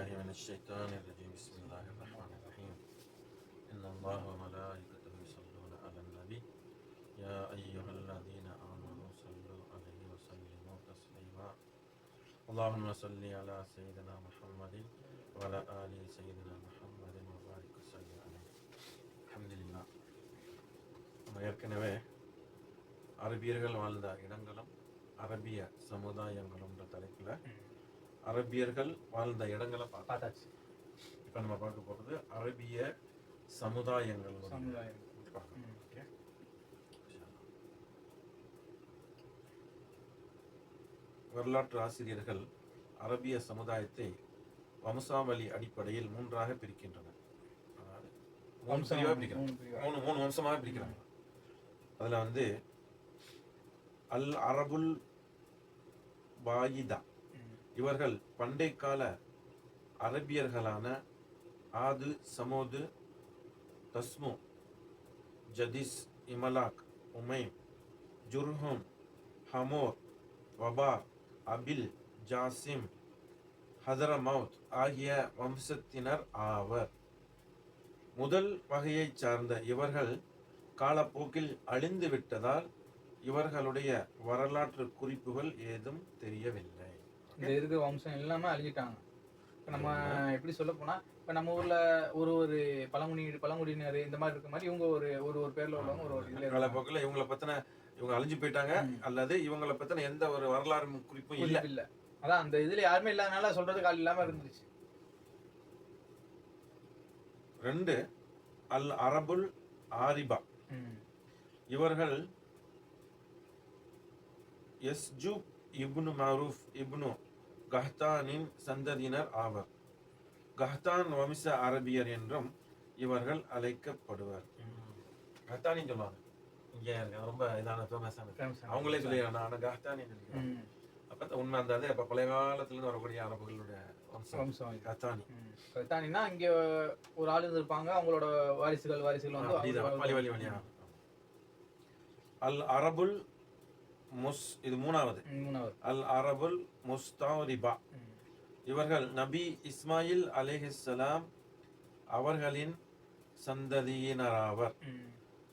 بالله من الشيطان الرجيم بسم الله الرحمن الرحيم إن الله وملائكته يصلون على النبي يا أيها الذين آمنوا صلوا عليه وسلموا تسليما اللهم صل على سيدنا محمد وعلى آل سيدنا محمد وبارك وسلم عليه الحمد لله. நம்ம ஏற்கனவே அரபியர்கள் வாழ்ந்த இடங்களும் அரபிய சமுதாயங்களும்ன்ற தலைப்பில் அரபியர்கள் வாழ்ந்த இடங்களை பார்த்தாச்சு. இப்போ நம்ம பார்க்க போகிறது அரபிய சமுதாயங்கள். வரலாற்று ஆசிரியர்கள் அரபிய சமுதாயத்தை வம்சாவளி அடிப்படையில் மூன்றாக பிரிக்கின்றனர். மூணு வம்சமாக பிரிக்கிறாங்க. அதில் வந்து அல் அரபுல் பாயிதா, இவர்கள் பண்டை கால அரபியர்களான ஆது, சமோது, தஸ்மு, ஜதிஸ், இமலாக், உமைம், ஜுர்ஹும், ஹமோர், வபார், அபில், ஜாசிம், ஹதரமவுத் ஆகிய வம்சத்தினர் ஆவர். முதல் வகையை சார்ந்த இவர்கள் காலப்போக்கில் அழிந்து விட்டதால் இவர்களுடைய வரலாற்று குறிப்புகள் ஏதும் தெரியவில்லை. இந்த இருக்கிற வம்சம் எல்லாமே அழிஞ்சிட்டாங்க. இப்போ நம்ம எப்படி சொல்ல போனா, இப்போ நம்ம ஊர்ல ஒரு பழங்குடியினர் இந்த மாதிரி இருக்க மாதிரி இவங்க ஒரு பேர்ல உள்ளவங்க ஒரு காலப்போக்கில் இவங்களை பத்தின இவங்க அழிஞ்சு போயிட்டாங்க, அல்லது இவங்களை பத்தின எந்த ஒரு வரலாறு குறிப்பும் இல்லை. அதான் அந்த இதுல யாருமே இல்லாதனால சொல்றதுக்கு ஆள் இல்லாம இருந்துச்சு. 2 அல் அரபுல் ஆரிபா, இவர்கள் யஸ்ஜூப் இப்னு மரூஃப் இப்னு கஹ்தானின் சந்ததியினர் ஆவர். கஹ்தான் வம்ச அரபியர் என்றும் இவர்கள் அழைக்கப்படுவர். கஹ்தானின்னு சொல்லுவாங்க. இங்கே ரொம்ப இதான ஃபேமஸான, அவங்களே சொல்லிடுறாங்க நான் கஹ்தானி. அப்போ உண்மை அந்த அது அப்போ பழைய காலத்துலேருந்து வரக்கூடிய அரபுகளுடைய வம்சம் கஹ்தானி. கஹ்தானின்னா இங்கே ஒரு ஆள் இருந்திருப்பாங்க, அவங்களோட வாரிசுகள் வந்து வழியா. அல் அரபுல் இது மூணாவது அல் அரபுல் முஸ்தாரிபா, இவர்கள் நபி இஸ்மாயில் அலைஹிஸ்ஸலாம் அவர்களின் சந்ததியினராவர்.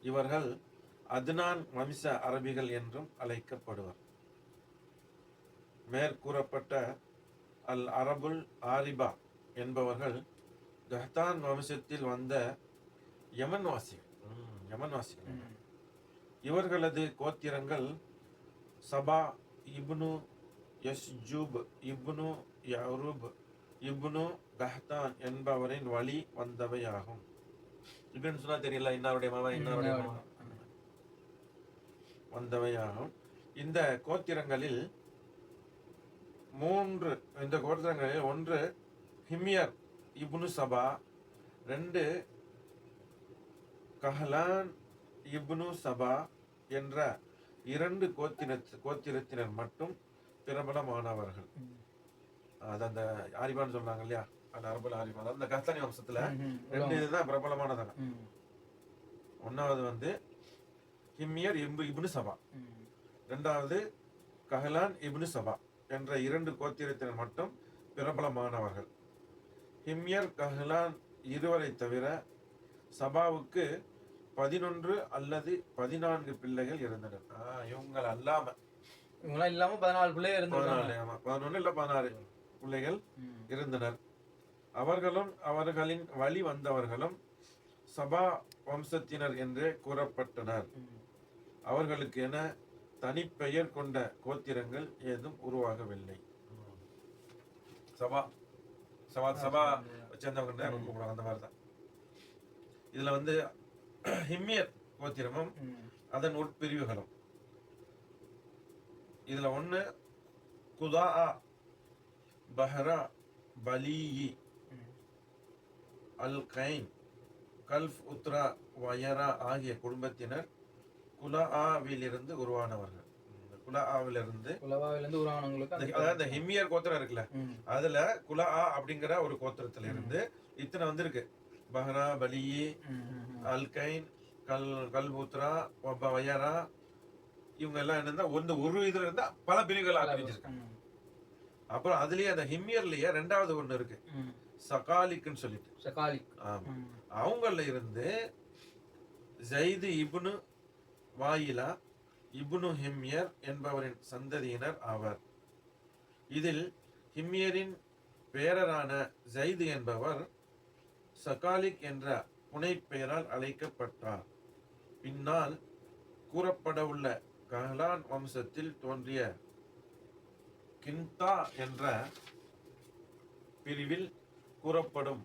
இவர்கள் அத்னான் வம்ச அரபிகள் என்றும் அழைக்கப்படுவர். மேற்கூறப்பட்ட அல் அரபுல் ஆரிபா என்பவர்கள் கஹ்தான் வம்சத்தில் வந்த யமன் வாசிகள். இவர்களது கோத்திரங்கள் சபா இப்னு யஸ்ஜூப் இப்னு யருப் இப்னு கஹ்தான் என்பவரின் வழி வந்தவையாகும். இப்படின்னு சொன்னா தெரியல, இன்னாருடைய மகன் வந்தவையாகும். இந்த கோத்திரங்களில் ஒன்று ஹிமியர் இப்னு சபா, 2 கஹலான் இப்னு சபா என்ற 2 கோத்திரத்தினர் மட்டும் பிரபலமானவர்கள். அது அந்த ஆரிபான்னு சொல்றாங்க இல்லையா, அந்த அரபுல் ஆரிபா, அந்த கஹ்தானி வம்சத்துல 2 இதுதான் பிரபலமானதாங்க. ஒன்னாவது வந்து ஹிமியர் இப்னு சபா, 2வது கஹலான் இப்னு சபா என்ற 2 கோத்திரத்தினர் மட்டும் பிரபலமானவர்கள். ஹிமியர் கஹலான் இருவரை தவிர சபாவுக்கு 11 அல்லது 14 பிள்ளைகள் இருந்தனர். இவங்களாம் இல்லாம 14 பிள்ளைகள் இருந்தனர். 11 இல்ல 16 பிள்ளைகள் இருந்தனர். அவர்களும் அவர்களின் வழி வந்தவர்களும் சபா வம்சத்தினர் என்று கூறப்பட்டனர். அவர்களுக்கு என தனிப்பெயர் கொண்ட கோத்திரங்கள் ஏதும் உருவாகவில்லை. சபா சேர்ந்தவங்க அந்த மாதிரிதான். இதுல வந்து ஹிமியர் கோத்திரமும் அதன் உட்பிரிவுகளும், இதுல 1 குதா, பஹ்ரா, பலீயி, அல் கைன், கல்ஃப், உத்ரா, வயரா ஆகிய குடும்பத்தினர் குலாஆவிலிருந்து உருவானவர்கள். குலாஆவிலிருந்து உருவானவங்களுக்கு, அதாவது ஹிமியர் கோத்திரம் இருக்குல்ல, அதுல குலாஆ அப்படிங்கிற ஒரு கோத்திரத்துல இருந்து இத்தனை வந்திருக்கு. பஹ்ரா, பலியி, அல்கைன், கல்புத்ரா, வயரா, இவங்க எல்லாம் என்னன்னா ஒரு இதுல இருந்தா பல பிரிவுகள் ஆரம்பிச்சிருக்காங்க. அப்புறம் அதுலயே அந்த ஹிம்யர்லயே ரெண்டாவது ஒண்ணு இருக்கு, சகாலிக்னு சொல்லிட்டு. சகாலிக். ஆமா, அவங்கள இருந்து ஜைது இப்னு வாயிலா இப்னு ஹிம்யர் என்பவரின் சந்ததியினர் ஆவர். இதில் ஹிம்யரின் பேரரான ஜைது என்பவர் சகாலிக் என்ற புனைப்பெயரால் அழைக்கப்பட்டார். பின்னால் கூறப்படவுள்ள கஹ்லான் வம்சத்தில் தோன்றிய கிந்தா என்ற பிரிவில் கூறப்படும்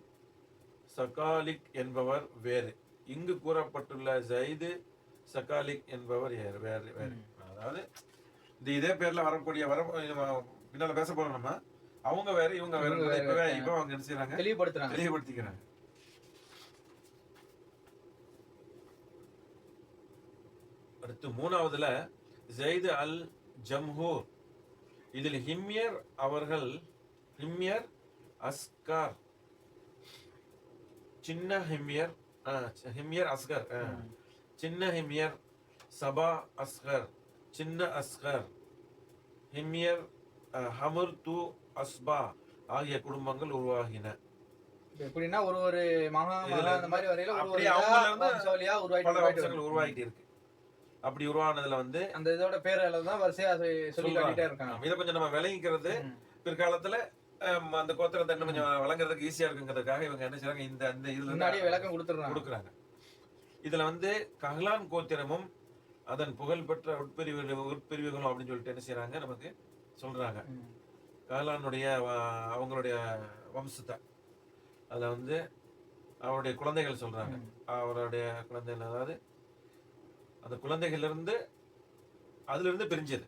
சகாலிக் என்பவர் வேறு. இங்கு கூறப்பட்டுள்ள ஜைது சகாலிக் என்பவர் வேறு. அதாவது இதே பேர்ல வரக்கூடிய பின்னால பேச போறோம் நம்ம, அவங்க வேற இவங்க வேற. இப்ப அவங்க என்ன செய்யறாங்க, தெளிவுபடுத்திக்கிறாங்க. அடுத்து மூணாவதுல ஜைது அல் ஜம்ஹூர். இதில் ஹிம்யர் அவர்கள் ஹிம்யர் அஸ்கர், சின்ன ஹிம்யர், ஹிம்யர் அஸ்கர், சின்ன ஹிம்யர், சபா அஸ்கர், சின்ன அஸ்கர், ஹிம்யர், ஹமுர் து அஸ்பா ஆகிய குடும்பங்கள் உருவாகின. எப்படின்னா ஒரு மகா அந்த மாதிரி வரையில உருவாகிட்டு இருக்கு. அப்படி உருவானதுல வந்து அந்த இதோட பேரெல்லாம் தான் வரிசையா சொல்லி காட்டிட்டே இருக்காங்க. இதை கொஞ்சம் நம்ம விளங்கிக்கிறது பிற்காலத்துல அந்த கோத்திரத்தை இன்னும் கொஞ்சம் வழங்குறதுக்கு ஈஸியா இருக்குங்கிறதுக்காக இவங்க என்ன செய்றாங்க, இந்த இதுல முன்னாடியே விளக்கம் கொடுக்குறாங்க. இதுல வந்து கஹ்லான் கோத்திரமும் அதன் புகழ்பெற்ற உட்பிரிவுகளும் அப்படின்னு சொல்லிட்டு என்ன செய்யறாங்க, நமக்கு சொல்றாங்க. கஹ்லானுடைய அவங்களுடைய வம்சத்தை அதுல வந்து அவருடைய குழந்தைகள் சொல்றாங்க. அவருடைய குழந்தைகள், அதாவது அந்த குழந்தைகள் இருந்து அதுல இருந்து பிரிஞ்சது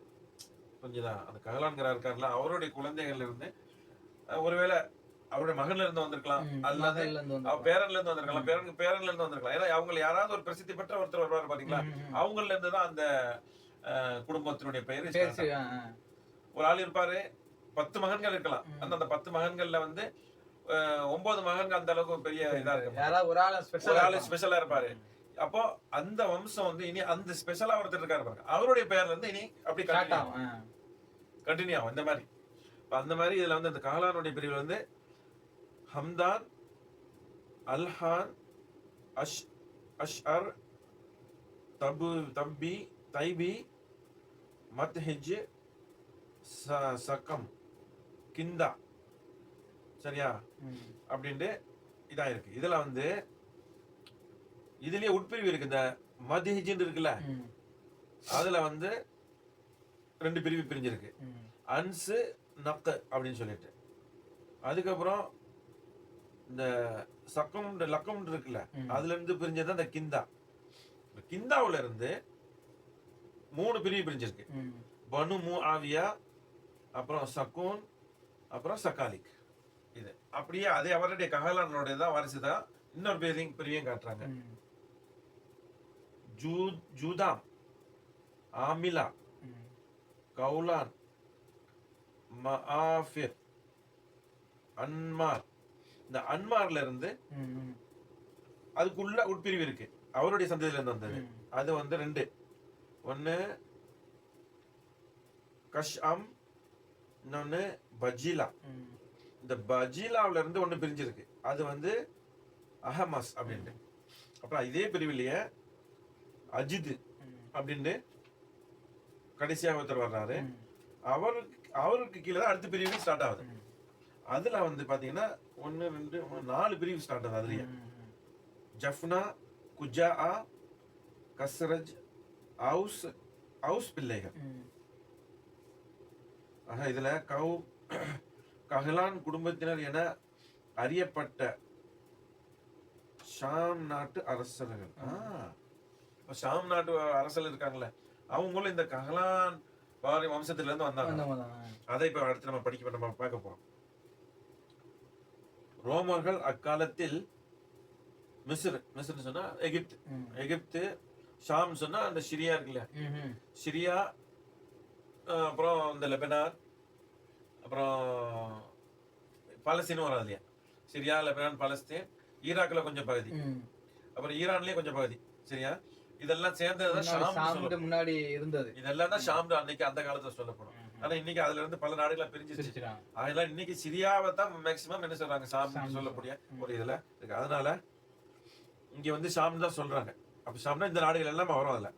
புரிஞ்சுதா. அந்த கஹ்லான்கிறா இருக்காருல்ல, அவருடைய குழந்தைகள் இருந்து ஒருவேளை அவருடைய மகன்ல இருந்து வந்திருக்கலாம், அல்லது பேரன்ல இருந்து வந்திருக்கலாம், பேரன்ல இருந்து வந்திருக்கலாம். ஏன்னா அவங்க யாராவது ஒரு பிரசித்தி பெற்ற ஒருத்தர் வருவாரு பாத்தீங்களா, அவங்கள்ல இருந்து தான் அந்த குடும்பத்தினுடைய பெயர். ஒரு ஆள் இருப்பாரு, 10 மகன்கள் இருக்கலாம். அந்த 10 மகன்கள்ல வந்து 9 மகன்கள் அந்த அளவுக்கு பெரிய இதா இருக்கு, ஒரு ஆள் ஸ்பெஷலா இருப்பாரு. அப்போ அந்த வம்சம் வந்து இனி அந்த ஸ்பெஷலா ஒருத்தர் இருக்காரு பாருங்க, அவருடைய பேர்ல இருந்து இனி அப்படி கண்டினியூ ஆகும். இந்த மாதிரி அந்த மாதிரி இதுல வந்து இந்த கஹ்லானுடைய பிரிவுல வந்து ஹம்தான், அல்ஹான், அஷ்அர், தப்பி, தைபி, மத்ஹிஜ், சகம், கிந்தா, சரியா அப்படின்ட்டு இதா இருக்கு. இதுல வந்து இதுலயே உட்பிரிவு இருக்கு. இந்த மத்ஹிஜ் இருக்குல்ல, அதுல வந்து 2 பிரிவு பிரிஞ்சிருக்கு, அன்சு நக்கு அப்படின்னு சொல்லிட்டு. அதுக்கப்புறம் இந்த சக்கம் லக்கம் இருக்குல்ல, அதுல இருந்து பிரிஞ்சது அந்த கிந்தா. கிந்தாவுல இருந்து 3 பிரிவு பிரிஞ்சிருக்கு, பனு முஆவியா, அப்புறம் சக்கூன், அப்புறம் சகாலிக். இது அப்படியே அதே அவருடைய கஹ்லானுடைய தான் வாரிசுதான். இன்னொரு பிரிவையும் காட்டுறாங்க, ஜூதாம், ஆமிலா, கௌலான், மஆஃபிர், அன்மார். இந்த அன்மார்ல இருந்து அதுக்குள்ள உட்பிரிவு இருக்கு, அவருடைய சந்ததியில இருந்து வந்தது. அது வந்து 2, ஒன்னு கஷ்அம், இன்னொன்னு பஜிலா. இந்த பஜிலாவில இருந்து ஒண்ணு பிரிஞ்சிருக்கு, அது வந்து அஹமஸ் அப்படின்ட்டு. அப்புறம் இதே பிரிவிலேயே அஜித் அப்படின்ட்டு கடைசியாக ஒருத்தர் வர்றாரு. அவருக்கு கீழே தான் அடுத்த பிரிவு ஸ்டார்ட் ஆகுது. அதுல வந்து பாத்தீங்கன்னா 1, 2, 3, 4 பிரிவு ஸ்டார்ட் ஆகுது. அதுலயே ஜஃப்னா, குஜா, கஸ்ரஜ், அவுஸ் பிள்ளைகள். ஆக இதுல கஹ்லான் குடும்பத்தினர் என அறியப்பட்ட ஷாம் நாட்டு அரசர்கள். ஷாம் நாட்டு அரசர்கள் இருக்காங்களே, அவங்களும் இந்த கஹ்லான் வம்சத்துல இருந்து வந்தாங்க. அதை இப்ப அடுத்து நம்ம பார்க்க போறோம். ரோமர்கள் அக்காலத்தில் மிஸ்ர் சொன்னா எகிப்து, ஷாம் சொன்னா அந்த சிரியா இருக்குல்ல, சிரியா, அப்புறம் இந்த லெபனான், அப்புறம் பாலஸ்தீனும் வராது இல்லையா. சிரியா, லெபனான், பாலஸ்தீன், ஈராக்ல கொஞ்சம் பகுதி, அப்புறம் ஈரான்லயே கொஞ்சம் பகுதி, சரியா. இதெல்லாம் சேர்ந்ததுதான் ஷாம் முன்னாடி இருந்தது. இதெல்லாம் தான் ஷாம் அன்னைக்கு அந்த காலத்துல சொல்லப்படும். ஆனா இன்னைக்கு அதுல இருந்து பல நாடுகளா பிரிஞ்சிருச்சு. பிரிச்சுட்டாங்க. அதெல்லாம் இன்னைக்கு சிரியாவை தான் மேக்சிமம் என்ன சொல்றாங்க, ஷாம்னு சொல்லக்கூடிய ஒரு இதுல இருக்கு. அதனால இங்க வந்து ஷாம் தான் சொல்றாங்க. அப்ப ஷாம்னா இந்த நாடுகள் எல்லாம் வரும் அதுல.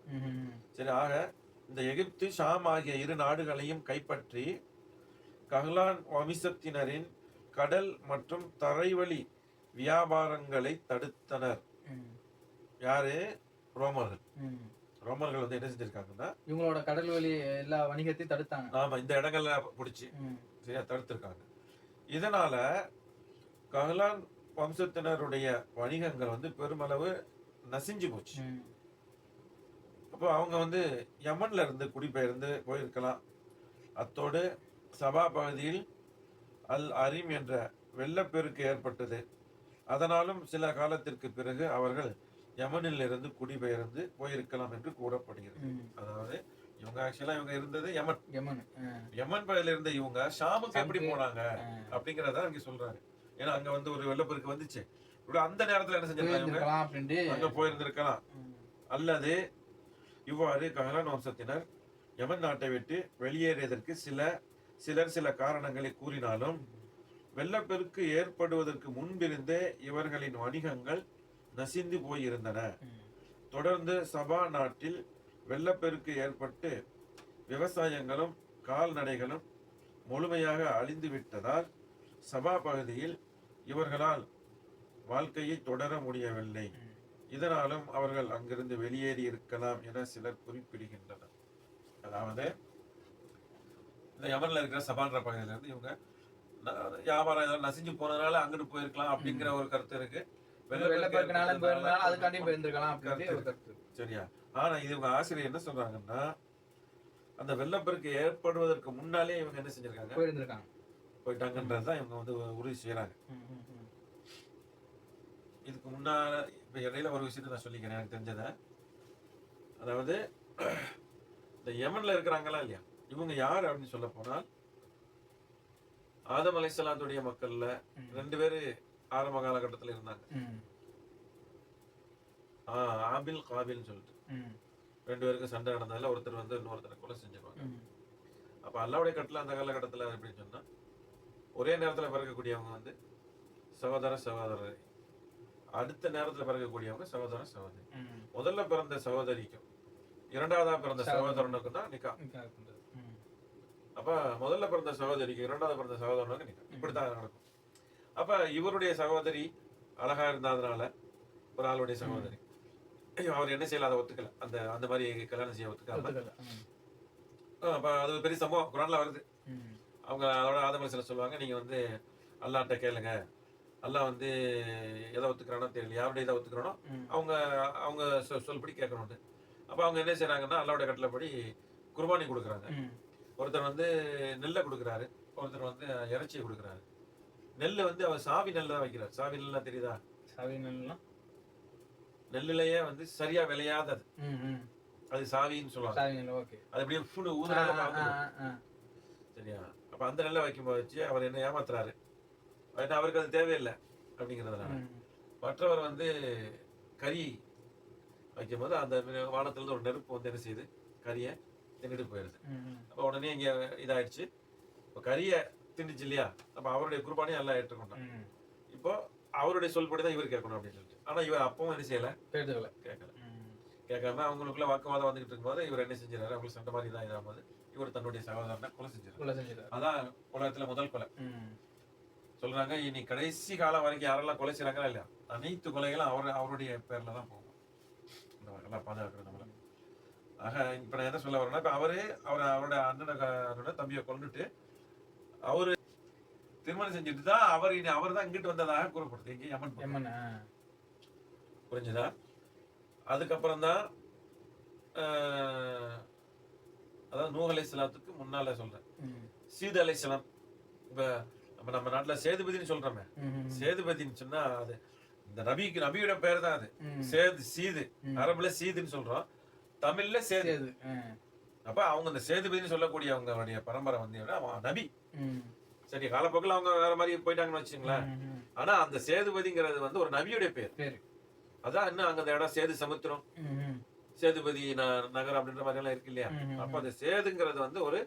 சரி, ஆக இந்த எகிப்து ஷாம் ஆகிய இரு நாடுகளையும் கைப்பற்றி கஹ்லான் வம்சத்தினரின் கடல் மற்றும் தரைவழி வியாபாரங்களை தடுத்தனர். யாரு? ரோமர்கள். ரோமர்கள் வந்து என்ன செஞ்சிருக்காங்கன்னா, இவங்களோட கடல் வழி எல்லா வணிகத்தையும் தடுத்தாங்க. ஆமா, இந்த இடங்கள்ல பிடிச்சி சரியா தடுத்திருக்காங்க. இதனால கஹ்லான் வம்சத்தினருடைய வணிகங்கள் வந்து பெருமளவு நசிஞ்சு போச்சு. அப்போ அவங்க வந்து யமன்ல இருந்து குடிபெயர்ந்து போயிருக்கலாம். அத்தோடு சபா பகுதியில் அல் அரிம் என்ற வெள்ளப்பெருக்கு ஏற்பட்டது. அதனாலும் சில காலத்திற்கு பிறகு அவர்கள் யமனில் இருந்து குடிபெயர்ந்து போயிருக்கலாம் என்று கூறப்படுகிறது. அதாவது இவங்க ஆக்சுவலா இவங்க இருந்தது யமன் பகுதியில இருந்த இவங்க ஷாமுக்கு எப்படி போனாங்க அப்படிங்கறத அங்க சொல்றாங்க. ஏன்னா அங்க வந்து ஒரு வெள்ளப்பெருக்கு வந்துச்சு. அந்த நேரத்துல என்ன செஞ்சிருக்காங்க, அங்க போயிருந்திருக்கலாம். அல்லது இவ்வாறு கஹ்லான் வம்சத்தினர் யமன் நாட்டை விட்டு வெளியேறியதற்கு சிலர் சில காரணங்களை கூறினாலும் வெள்ளப்பெருக்கு ஏற்படுவதற்கு முன்பிருந்தே இவர்களின் வணிகங்கள் நசிந்து போயிருந்தன. தொடர்ந்து சபா நாட்டில் வெள்ளப்பெருக்கு ஏற்பட்டு விவசாயங்களும் கால்நடைகளும் முழுமையாக அழிந்து விட்டதால் சபா பகுதியில் இவர்களால் வாழ்க்கையை தொடர முடியவில்லை. இதனாலும் அவர்கள் அங்கிருந்து வெளியேறி இருக்கலாம் என சிலர் குறிப்பிடுகின்றனர். அதாவது இந்த யமன்ல இருக்கிற சபான்ற பகுதியில இருந்து இவங்க வியாபாரம் ஏதாவது நசிஞ்சு போனதுனால அங்கிட்டு போயிருக்கலாம் அப்படிங்கிற ஒரு கருத்து இருக்கு. சரியா? ஆனா இது இவங்க ஆசிரியர் என்ன சொல்றாங்கன்னா, அந்த வெள்ளப்பெருக்கு ஏற்படுவதற்கு முன்னாலே இவங்க என்ன செஞ்சிருக்காங்க, போயிட்டாங்கன்றதுதான் இவங்க வந்து உறுதி செய்யறாங்க. இதுக்கு முன்னால இப்ப இடையில ஒரு விஷயத்த நான் சொல்லிக்கிறேன் எனக்கு தெரிஞ்சத. அதாவது இந்த யமன்ல இருக்கிறாங்களா இல்லையா, இவங்க யார் அப்படின்னு சொல்ல போனால் ஆதம் அலைஹிஸ்ஸலாத்துடைய மக்கள்ல 2 பேரு ஆரம்ப காலகட்டத்துல இருந்தாங்க. ஆபில் காபில்னு சொல்லிட்டு 2 பேருக்கு சண்டை நடந்ததுல ஒருத்தர் வந்து இன்னொருத்தரை கொலை செஞ்சிருவாங்க. அப்ப அல்லாஹ்வுடைய கட்டளை அந்த காலகட்டத்துல எப்படின்னு சொன்னா, ஒரே நேரத்துல பிறக்கக்கூடியவங்க வந்து சகோதரர், அடுத்த நேரத்துல பிறக்கக்கூடியவங்க சகோதரி. முதல்ல பிறந்த சகோதரிக்கும் இரண்டாவதா பிறந்த சகோதரனுக்கும் தான் நிக்கா. அப்ப முதல்ல பிறந்த சகோதரிக்கு இரண்டாவது பிறந்த சகோதரனுக்கு நிக்கா. இப்படித்தான் நடக்கும். அப்ப இவருடைய சகோதரி அழகா இருந்ததுனால ஒரு ஆளுடைய சகோதரி அவர் என்ன செய்யல, அதை ஒத்துக்கல, அந்த மாதிரி கல்யாணம் செய்ய ஒத்துக்காம. அப்ப அது ஒரு பெரிய சம்பவம் குர்ஆன்ல வருது. அவங்க அதோட ஆதம் அலைஹிஸ்ஸலாம் சொல்லுவாங்க, நீங்க வந்து அல்லாஹ்ட்ட கேளுங்க, அல்லாஹ் வந்து எதை ஒத்துக்கிறானோ தெரியல, யாருடைய இதை ஒத்துக்கிறானோ அவங்க சொல்படி கேட்கணும்னு. அப்ப அவங்க என்ன செய்யறாங்கன்னா, அல்லாஹ்வுடைய கட்டளைப்படி குர்பானி கொடுக்குறாங்க. ஒருத்தர் வந்து நெல்லை கொடுக்குறாரு, ஒருத்தர் வந்து இறைச்சியை கொடுக்குறாரு. நெல்லை வந்து அவர் சாவி நெல் தான் வைக்கிறார். சாவி நெல்லாம் தெரியுதா? சாவி நெல்லாம் நெல்லுலயே வந்து சரியா விளையாதது, அது சாவின்னு சொல்லுவாங்க. அது அப்படியே சரியா? அப்ப அந்த நெல்லை வைக்கும்போது வச்சு அவர் என்ன ஏமாத்துறாரு, அவருக்கு அது தேவையில்லை அப்படிங்கிறதுனால. மற்றவர் வந்து கறி வைக்கும் போது அந்த வானத்துல இருந்து ஒரு நெருப்பு வந்து என்ன செய்யுது, கறியை தின்னுட்டு போயிடுது. அப்ப உடனே இங்க இதாயிடுச்சு. இப்போ கறியை தின்னுச்சு இல்லையா, அப்ப அவருடைய குர்பானியை எல்லாம் ஏற்றுக்கொண்டான். இப்போ அவருடைய சொல்படிதான் இவர் கேட்கணும் அப்படின்னு சொல்லிட்டு. ஆனா இவர் அப்பவும் என்ன செய்யல, கேட்காம அவங்களுக்குள்ள வாக்குவாதம் வந்துகிட்டு இருக்கும்போது இவர் என்ன செஞ்சாரு, அவங்களுக்கு சண்டை மாதிரி தான் இதாகும்போது இவர் தன்னுடைய சகோதரனை கொலை செஞ்சாரு. அதான் உலகத்துல முதல் கொலை. சொல்றாங்க, இனி கடைசி காலம் வரைக்கும் யாரெல்லாம் கொலை செய்யறாங்களா இல்லையா, அனைத்து கொலைகளும் அவருடைய பேர்ல தான் போகும். எல்லாம் பாதுகாக்கிறது நம்மள. ஆக இப்ப நான் என்ன சொல்ல வரேன்னா, இப்ப அவரோட அண்ணனோட தம்பியை கொண்டுட்டு அவரு திருமணம் செஞ்சுட்டு தான் அவர் தான் இங்கிட்டு வந்ததாக கூறப்படுது. இங்க யமன். புரிஞ்சுதா? அதுக்கப்புறம் தான் அதாவது நூஹ் அலைஹிஸ்ஸலாத்துக்கு முன்னால சொல்றேன், சீது அலைஹிஸ்ஸலாம். இப்ப நம்ம நாட்டுல சேதுபதினு சொல்றோமே, சேதுபதினு சொன்னா அது இந்த நபியோட பேர் தான். அது சீது, அரபுல சீதுன்னு சொல்றோம், தமிழ்ல சேது. அப்ப அவங்க இந்த சேதுபதினு சொல்லக்கூடிய அவங்களுடைய பரம்பரை வந்து நபி. சரி, காலப்போக்கில் அவங்க வேற மாதிரி போயிட்டாங்கன்னு வச்சுங்களேன். ஆனா அந்த சேதுபதிங்கிறது வந்து ஒரு நபியுடைய பேர். அதான் இன்னும் அங்க அந்த இடம் சேது சமுத்திரம், சேதுபதி நகரம் அப்படின்ற மாதிரி எல்லாம் இருக்கு இல்லையா. அப்ப அந்த சேதுங்கிறது வந்து ஒரு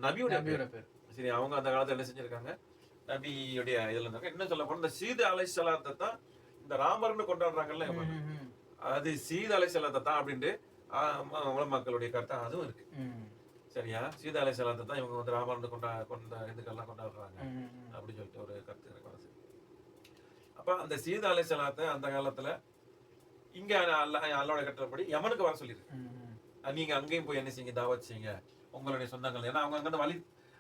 நபியுடைய பேர். நபியோட பேர். சரி, அவங்க அந்த காலத்துல என்ன செஞ்சிருக்காங்க, நபியுடைய இதுல இருந்தாங்க. இன்னும் சொல்ல போனா இந்த சீது அலைஹிஸ்ஸலாத்தை தான் இந்த ராமர்னு கொண்டாடுறாங்கல்ல இவங்க. அது சீது அலைஹிஸ்ஸலாத்தை தான் அப்படின்ட்டு உலமாக்களுடைய கருத்து அதுவும் இருக்கு. சரியா, சீதா அலைஹிஸ்ஸலாத்தை தான் இவங்க வந்து ராமர்னு இதுக்கெல்லாம் கொண்டாடுறாங்க அப்படின்னு சொல்லிட்டு ஒரு கருத்து இருக்கு. அப்ப அந்த சீதா அலைஹிஸ்ஸலாத்தை அந்த காலத்துல இங்க அல்லாஹ்வுடைய கட்டளைப்படி யமனுக்கு வர சொல்லியிருக்கு. நீங்க அங்கேயும் போய் என்ன செய்யுங்க, தாவத் செய்யுங்க உங்களுடைய சொந்தங்கள். ஏன்னா அவங்க அங்க வழி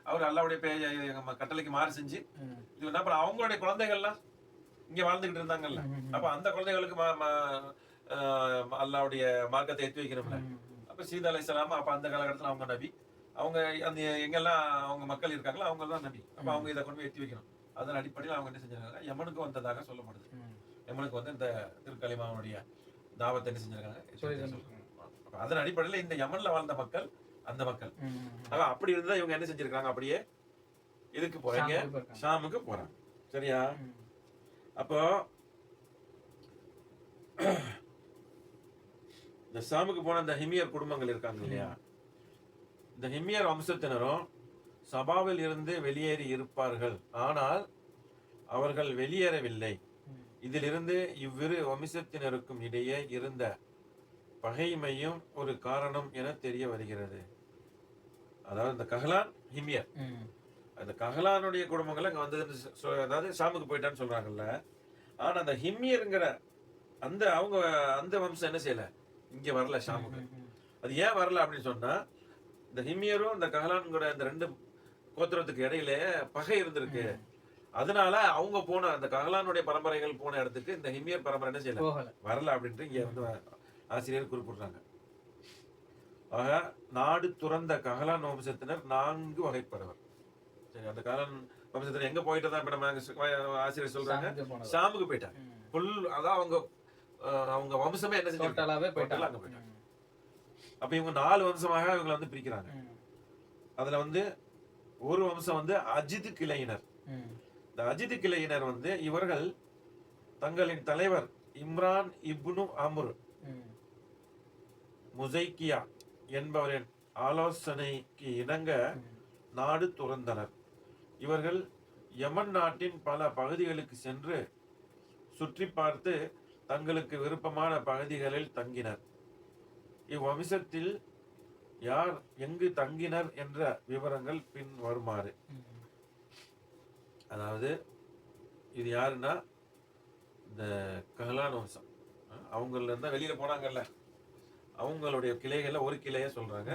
அவர் அல்லாஹ்வுடைய கட்டளைக்கு மாறு செஞ்சு இது என்ன, அப்புறம் அவங்களுடைய குழந்தைகள்லாம் இங்க வாழ்ந்துகிட்டு இருந்தாங்கல்ல. அப்ப அந்த குழந்தைகளுக்கு அல்லாஹ்வுடைய மார்க்கத்தை எத்தி வைக்கணும்ல. அப்ப சீதா அலைஹிஸ்ஸலாம் அப்ப அந்த காலகட்டத்துல அவங்க நபி, அவங்க அந்த எங்கெல்லாம் அவங்க மக்கள் இருக்காங்களோ அவங்க தான் நபி. அப்ப அவங்க இதை கொண்டு போய் எத்தி வைக்கணும். அதன் அடிப்படையில் அவங்க என்ன செஞ்சிருக்காங்க, யமனுக்கு வந்ததாக சொல்லப்படுது. யமனுக்கு வந்து இந்த திருக்கலிமாவுடைய தாவத்தை என்ன செஞ்சிருக்காங்க. அதன் அடிப்படையில் இந்த யமன்ல வாழ்ந்த மக்கள் அந்த மக்கள். அப்படி இருந்தா இவங்க என்ன செஞ்சிருக்காங்க, அப்படியே இதுக்கு போறாங்க, ஷாமுக்கு போறாங்க. சரியா, அப்போ இந்த ஷாமுக்கு போன இந்த ஹிமியர் குடும்பங்கள் இருக்காங்க இல்லையா, இந்த ஹிமியர் வம்சத்தினரும் சபாவில் இருந்து வெளியேறி இருப்பார்கள். ஆனால் அவர்கள் வெளியேறவில்லை. இதிலிருந்து இவ்விரு வம்சத்தினருக்கும் இடையே இருந்த பகைமையும் ஒரு காரணம் என தெரிய வருகிறது. அதாவது இந்த கஹலான் ஹிமியர், அந்த கஹலானுடைய குடும்பங்கள் அங்க வந்து அதாவது ஷாமுக்கு போயிட்டான்னு சொல்றாங்கல்ல. ஆனா அந்த ஹிமியர்ங்கிற அந்த அவங்க அந்த வம்சம் என்ன செய்யல, இங்க வரல ஷாமுக்கு. அது ஏன் வரல அப்படின்னு சொன்னா, இந்த ஹிமியரும் இந்த கஹலான்ங்கிற இந்த ரெண்டு கோத்திரத்துக்கு இடையில பகை இருந்திருக்கு. அதனால அவங்க போன அந்த கஹலானுடைய பரம்பரைகள் போன இடத்துக்கு இந்த ஹிமியர் பரம்பரை என்ன செய்யல, வரல அப்படின்ட்டு இங்க வந்து ஆசிரியர் குறிப்பிடுறாங்க. ஆக நாடு துறந்த கஹலான் வம்சத்தினர் 4 வகைப்படுவர். சரி, அந்த கஹலான் வம்சத்தினர் எங்க போயிட்டு தான் இப்ப நம்ம ஆசிரியர் சொல்றாங்க, ஷாமுக்கு போயிட்டாங்க. அதான் அவங்க வம்சமே என்ன செஞ்சாங்க, அங்க போயிட்டாங்க. அப்ப இவங்க 4 வம்சமாக இவங்களை வந்து பிரிக்கிறாங்க. அதுல வந்து ஒரு வம்சம் வந்து அஜித் கிளையினர். இந்த அஜித் கிளையினர் வந்து இவர்கள் தங்களின் தலைவர் இம்ரான் இப்னு அம்ர் முசைக்கியா என்பவரின் ஆலோசனைக்கு இணங்க நாடு துறந்தனர். இவர்கள் யமன் நாட்டின் பல பகுதிகளுக்கு சென்று சுற்றி பார்த்து தங்களுக்கு விருப்பமான பகுதிகளில் தங்கினர். இவ்வம்சத்தில் யார் எங்கு தங்கினர் என்ற விவரங்கள் பின் வருமாறு. அதாவது இது யாருன்னா இந்த கஹலான் வம்சம். அவங்கள இருந்தா வெளியில போனாங்கல்ல, அவங்களுடைய கிளைகள்ல ஒரு கிளைய சொல்றாங்க.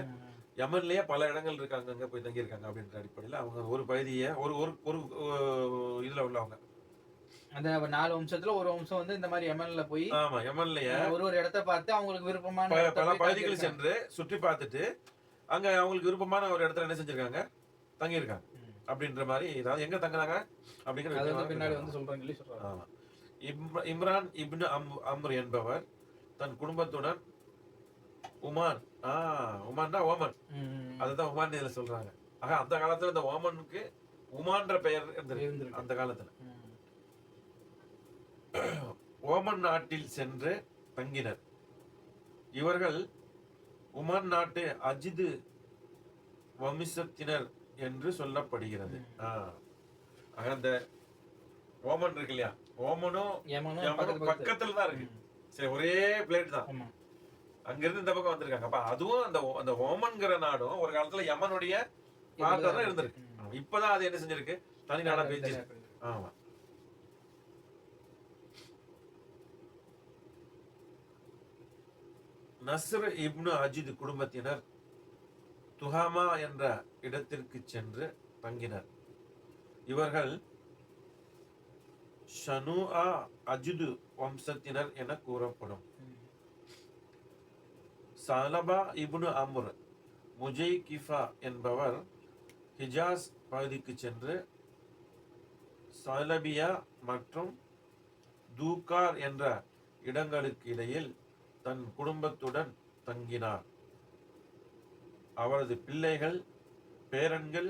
யமன்லயே பல இடங்கள் இருக்காங்க, அங்க போய் தங்கி இருக்காங்க அப்படின்ற அடிப்படையில் அவங்க ஒரு பகுதியை ஒரு ஒரு இதுல உள்ளவங்க. அந்த 4 வம்சத்துல ஒரு வம்சம் வந்து இந்த மாதிரி யமன்ல போய், ஆமா, யமன்லயே ஒரு இடத்தை பார்த்து அவங்களுக்கு விருப்பமான பல பகுதிகள் சென்று சுற்றி பார்த்துட்டு அங்க அவங்களுக்கு விருப்பமான ஒரு இடத்துல என்ன செஞ்சிருக்காங்க, தங்கி இருக்காங்க அப்படின்ற மாதிரி. ஏதாவது எங்க தங்குறாங்க அப்படிங்கிற பின்னாடி வந்து சொல்றாங்க. ஆமா, இம்ரான் இப்னு அம்ர் என்பவர் தன் குடும்பத்துடன் உமான்னா ஓமன், அதுதான் உமான் இதுல சொல்றாங்க. ஆக அந்த காலத்துல இந்த ஓமனுக்கு உமான்ற பெயர் இருந்திருக்கு. அந்த காலத்துல ஓமன் நாட்டில் சென்று தங்கினர். இவர்கள் உமன் நாட்டு அஜிது வம்சத்தினர் என்று சொல்லப்படுகிறது. அந்த ஓமன் இருக்கு இல்லையா, ஓமனும் பக்கத்துல தான் இருக்கு. சரி, ஒரே பிளேட் தான். அங்க இருந்து இந்த பக்கம் வந்திருக்காங்க. அப்ப அதுவும் அந்த ஓமன்கிற நாடும் ஒரு காலத்துல யமனுடைய பாகம் தான் இருந்திருக்கு. இப்பதான் அது என்ன செஞ்சிருக்கு, தனி நாடா பிரிஞ்சிருக்கு. ஆமா, நஸ்ர் இப்னு அஜித் குடும்பத்தினர் துஹாமா என்ற இடத்திற்கு சென்று தங்கினர். இவர்கள் ஷனுஆ அஜிது வம்சத்தினர் என கூறப்படும். சலபா இப்னு அம்ர் முஜைகிஃபா என்பவர் ஹிஜாஸ் பகுதிக்கு சென்று சலபியா மற்றும் தூகார் என்ற இடங்களுக்கு இடையில் தன் குடும்பத்துடன் தங்கினார். அவரது பிள்ளைகள் பேரன்கள்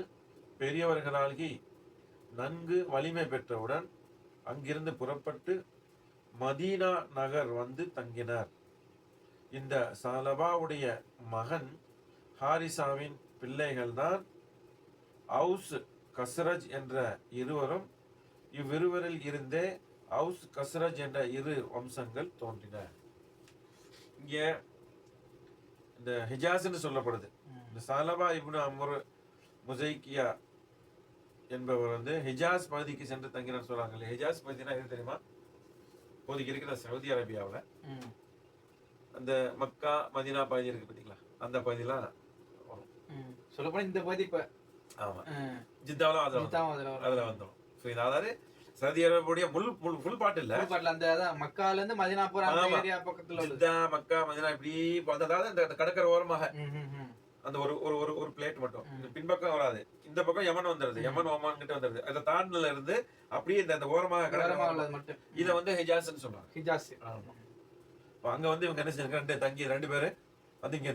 பெரியவர்களாகி நன்கு வலிமை பெற்றவுடன் அங்கிருந்து புறப்பட்டு மதீனா நகர் வந்து தங்கினார். இந்த சலபாவுடைய மகன் ஹாரிசாவின் பிள்ளைகள்தான் அவுஸ் கஸ்ரஜ் என்ற இருவரும், இவ்விருவரில் இருந்தே அவுஸ் கஸ்ரஜ் என்ற இரு வம்சங்கள் தோன்றின. இங்க இந்த ஹிஜாஸ்ன்னு சொல்லப்படுது. இந்த சாலபா இப்னு அம்ர் முசைக்கியா என்பவர் வந்து ஹிஜாஸ் பகுதிக்கு சென்று தங்கினார் சொல்றாங்க. ஹிஜாஸ் பகுதினா எது தெரியுமா? இப்போதைக்கு இருக்கிற சவுதி அரேபியாவில் அந்த மக்கா மதீனா பகுதி இருக்கு பார்த்தீங்களா, அந்த பகுதியெல்லாம் வரும். சொல்லப்போனா இந்த பகுதி இப்ப ஆமா ஜித்தாவிலும் அதுல வந்துடும். அதாவது சவுதி அரேபியாவுடைய ஃபுல் பாட்டு இல்ல, அந்த மக்கால இருந்து மதீனா போற அந்த ஏரியா பக்கத்துல ஜித்தா மக்கா மதீனா இப்படி அதாவது அந்த கடற்கரை ஓரமாக அந்த ஒரு ஒரு ஒரு பிளேட் மட்டும் பின்பக்கம் வராது. இந்த பக்கம் யமன் வந்துடுது, யமன் ஒமான் கிட்ட வந்துடுது. அந்த தாண்டில இருந்து அப்படியே இந்த ஓரமாக கடற்கரை மட்டும் இதை வந்து ஹிஜாஸ்ன்னு சொல்றாங்க. ஹிஜாஸ். அங்க வந்து இவங்க என்ன செஞ்சாங்க, ரெண்டு பேரு வந்து இங்க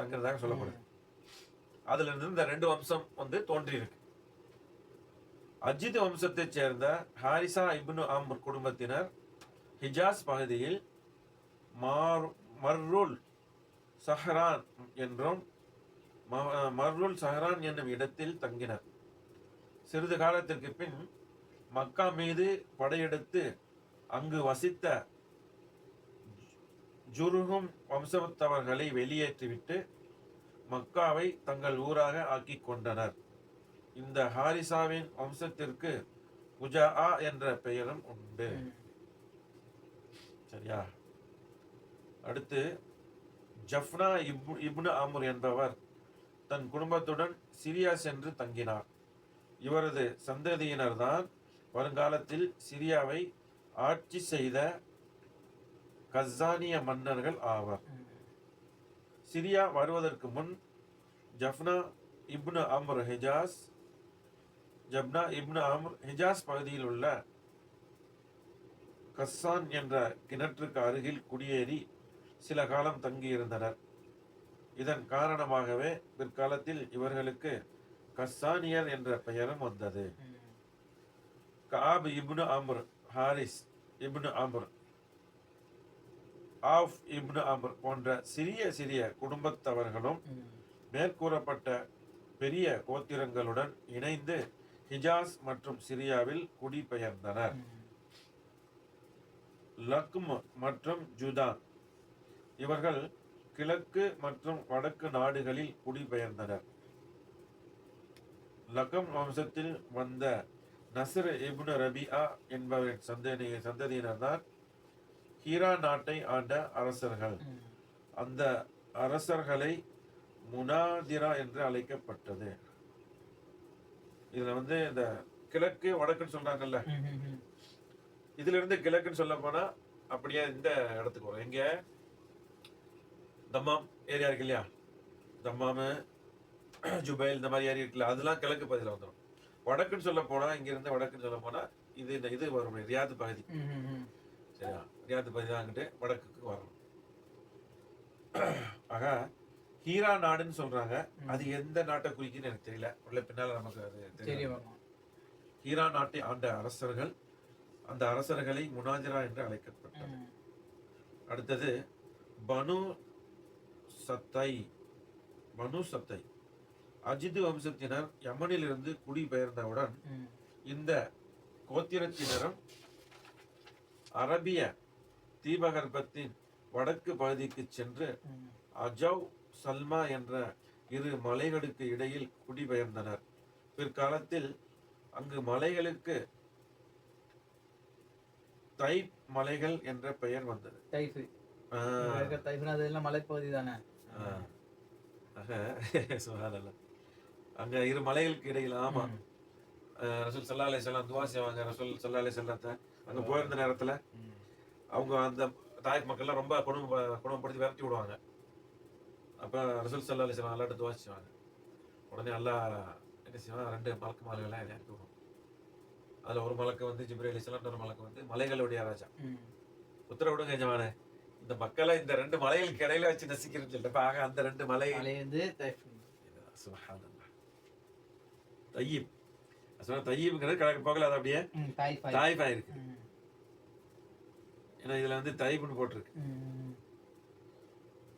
தங்குறதாக சொல்லப்படுது. அதுல இருந்து இந்த ரெண்டு வம்சம் வந்து தோன்றி இருக்கு. அஜித் வம்சத்தை சேர்ந்த ஹாரிசா இப்னு அம்ர் குடும்பத்தினர் ஹிஜாஸ் பகுதியில் மர்ருல் சஹரான் என்னும் இடத்தில் தங்கினர். சிறிது காலத்திற்கு பின் மக்கா மீது படையெடுத்து அங்கு வசித்த ஜுருஹும் வம்சத்தவர்களை வெளியேற்றிவிட்டு மக்காவை தங்கள் ஊராக ஆக்கி கொண்டனர். இந்த ஹாரிசாவின் வம்சத்திற்கு குஜா என்ற பெயரும் உண்டு. சரியா? அடுத்து ஜஃப்னா இப்னு அம்ர் என்பவர் தன் குடும்பத்துடன் சிரியா சென்று தங்கினார். இவரது சந்ததியினர் தான் வருங்காலத்தில் சிரியாவை ஆட்சி செய்த கஸ்ஸானிய மன்னர்கள் ஆவர். சிரியா வருவதற்கு முன் ஜஃப்னா இப்னு அம்ர் ஹிஜாஸ் பகுதியில் உள்ள கஸ்ஸான் என்ற கிணற்றுக்கு அருகில் குடியேறி சில காலம் தங்கியிருந்தனர். இதன் காரணமாகவே பிற்காலத்தில் இவர்களுக்கு கஸ்ஸானியர் என்ற பெயரும் வந்தது. Ka'b ibn Amr, Harith ibn Amr, Auf ibn Amr போன்ற சிறிய குடும்பத்தவர்களும் மேற்கூறப்பட்ட பெரிய கோத்திரங்களுடன் இணைந்து ஹிஜாஸ் மற்றும் சிரியாவில் குடிபெயர்ந்தனர். லக்ம் மற்றும் ஜுதான் இவர்கள் கிழக்கு மற்றும் வடக்கு நாடுகளில் குடிபெயர்ந்தனர். லகம் வம்சத்தில் வந்த நஸ்ர் இப்னு ரபிஆ என்பவரின் சந்ததியினர் தான் ஹீரா நாட்டை ஆண்ட அரசர்கள். அந்த அரசர்களை முனாதிரா என்று அழைக்கப்பட்டது. இதுல வந்து இந்த கிழக்கு வடக்குன்னு சொல்றாங்கல்ல, இதுல இருந்து கிழக்குன்னு சொல்ல போனா அப்படியே இந்த இடத்துக்கு வரும். எங்க தம்மாம் ஏரியா இருக்கு இல்லையா, தம்மாமு ஜுபைல் இந்த மாதிரி ஏரியா இருக்குல்ல, அதெல்லாம் கிழக்கு பகுதியில் வந்துடும். வடக்குன்னு சொல்ல போனா இங்க இருந்து வடக்குன்னு சொல்ல போனா இது வரும் ரியாத் பகுதி. சரியா? ரியாத் பகுதி தான் அங்கிட்டு வடக்குக்கு வரணும். ஆக ஹீரா நாடுன்னு சொல்றாங்க. அது எந்த நாட்டை குறிக்குன்னு எனக்கு தெரியல, உள்ள பின்னால நமக்கு அது தெரியும். ஹீரா நாட்டை ஆண்ட அரசர்கள், அந்த அரசர்களை முனாஜிரா என்று அழைக்கப்பட்டது. அடுத்தது பனு சத்தை அஜித் வம்சத்தினர் யமனில் இருந்து குடிபெயர்ந்தவுடன் இந்த கோத்திரத்தினரும் அரபிய தீபகற்பத்தின் வடக்கு பகுதிக்கு சென்று அஜவ் சல்மா என்ற இரு மலைகளுக்கு இடையில் குடிபெயர்ந்தனர். பிற்காலத்தில் அங்கு மலைகளுக்கு தைப் மலைகள் என்ற பெயர் வந்தது. மலைப்பகுதி தானே. அங்க இரு மலைகளுக்கு இடையில, ஆமா, ரசூல் ஸல்லல்லாஹு அலைஹி வஸல்லம் துஆ செய்வாங்க. ரசூல் ஸல்லல்லாஹு அலைஹி வஸல்லம் அங்க போயிருந்த நேரத்துல அவங்க அந்த தாய்ப் மக்கள்லாம் ரொம்ப குடும்பப்படுத்தி விரட்டி விடுவாங்க. அப்ப ரசூல் ஸல்லல்லாஹு அலைஹி வஸல்லம் அல்லாஹ்ட்ட துஆ செய்வாங்க. உடனே அல்லாஹ் என்ன செய்வான், ரெண்டு மலக்கு மாலைகளை இறக்கி விடுவோம். அதுல ஒரு மலக்கு வந்து ஜிப்ரீல் அலைஹிஸ்ஸலாம், ஒரு மலக்கு வந்து மலைகளுடைய ராஜா. உத்தரவிடுங்க எஜமானே, இந்த மக்களை இந்த ரெண்டு மலைகளுக்கு இடையில வச்சு நசிக்கிறேன்னு சொல்லிட்டு ஆக அந்த ரெண்டு மலை வந்து சுப்ஹானல்லாஹ் தையிப். தையிப்ங்கிறது கிழக்கு போகல, அது அப்படியே தாயிஃப் ஆயிருக்கு. ஏன்னா இதுல வந்து தைப்னு போட்டிருக்கு.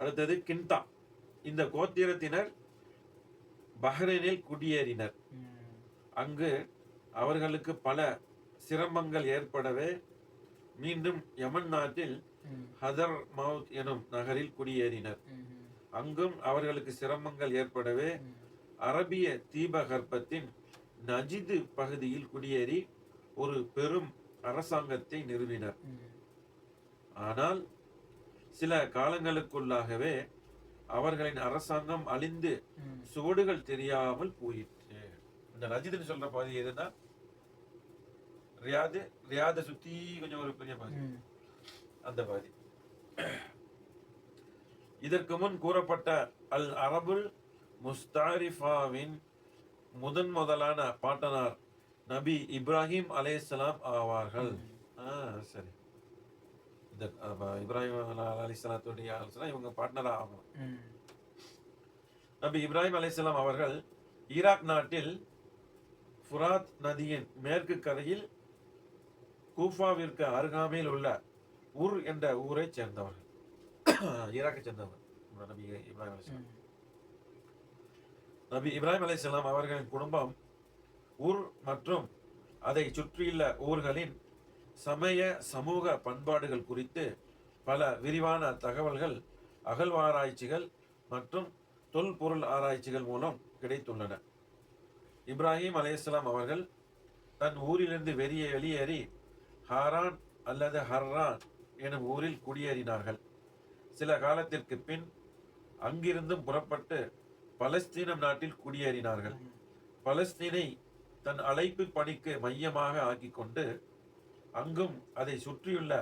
அடுத்தது கின்தா. இந்த கோத்திரத்தினர் பஹ்ரைனில் குடியேறினர். அங்கு அவர்களுக்கு பல சிரமங்கள் ஏற்படவே மீண்டும் யமன் நாட்டில் ஹதர் மவுத் எனும் நகரில் குடியேறினர். அங்கும் அவர்களுக்கு சிரமங்கள் ஏற்படவே அரபிய தீபகற்பத்தின் நஜிது பகுதியில் குடியேறி ஒரு பெரும் அரசாங்கத்தை நிறுவினர். ஆனால் சில காலங்களுக்குள்ளாகவே அவர்களின் அரசாங்கம் அழிந்து சுவடுகள் தெரியாமல் போயிற்று. இந்த நஜிதுன்னு சொல்ற பகுதி எதுன்னா ரியாதை சுத்தி கொஞ்சம் ஒரு பெரிய பகுதி, அந்த பகுதி. இதற்கு முன் கூறப்பட்ட அல் அரபுல் முஸ்தாரிஃபாவின் முதலான பாட்டனார் நபி இப்ராஹிம் அலைஹிஸ்ஸலாம் ஆவார்கள். சரி, இந்த இப்ராஹிம் அலைஹிஸ்ஸலாத்துடைய இவங்க பார்ட்னரா ஆகணும். நபி இப்ராஹிம் அலைஹிஸ்ஸலாம் அவர்கள் ஈராக் நாட்டில் ஃபுராத் நதியின் மேற்கு கரையில் கூஃபாவிற்கு அருகாமையில் உள்ள உர் என்ற ஊரை சேர்ந்தவர்கள், ஈராக்கை சேர்ந்தவர் நபி இப்ராஹிம் அலைஹிஸ்ஸலாம். நபி இப்ராஹிம் அலைஹிஸ்ஸலாம் அவர்களின் குடும்பம் ஊர் மற்றும் அதை சுற்றியுள்ள ஊர்களின் சமய சமூக பண்பாடுகள் குறித்து பல விரிவான தகவல்கள் அகழ்வாராய்ச்சிகள் மற்றும் தொல்பொருள் ஆராய்ச்சிகள் மூலம் கிடைத்துள்ளன. இப்ராஹிம் அலைஹிஸ்ஸலாம் அவர்கள் தன் ஊரிலிருந்து வெளியேறி ஹாரான் அல்லது ஹர்ரான் எனும் ஊரில் குடியேறினார்கள். சில காலத்திற்கு பின் அங்கிருந்தும் புறப்பட்டு பலஸ்தீனம் நாட்டில் குடியேறினார்கள். பலஸ்தீனை தன் அழைப்பு பணிக்கு மையமாக ஆக்கிக் கொண்டு அங்கும் அதை சுற்றியுள்ள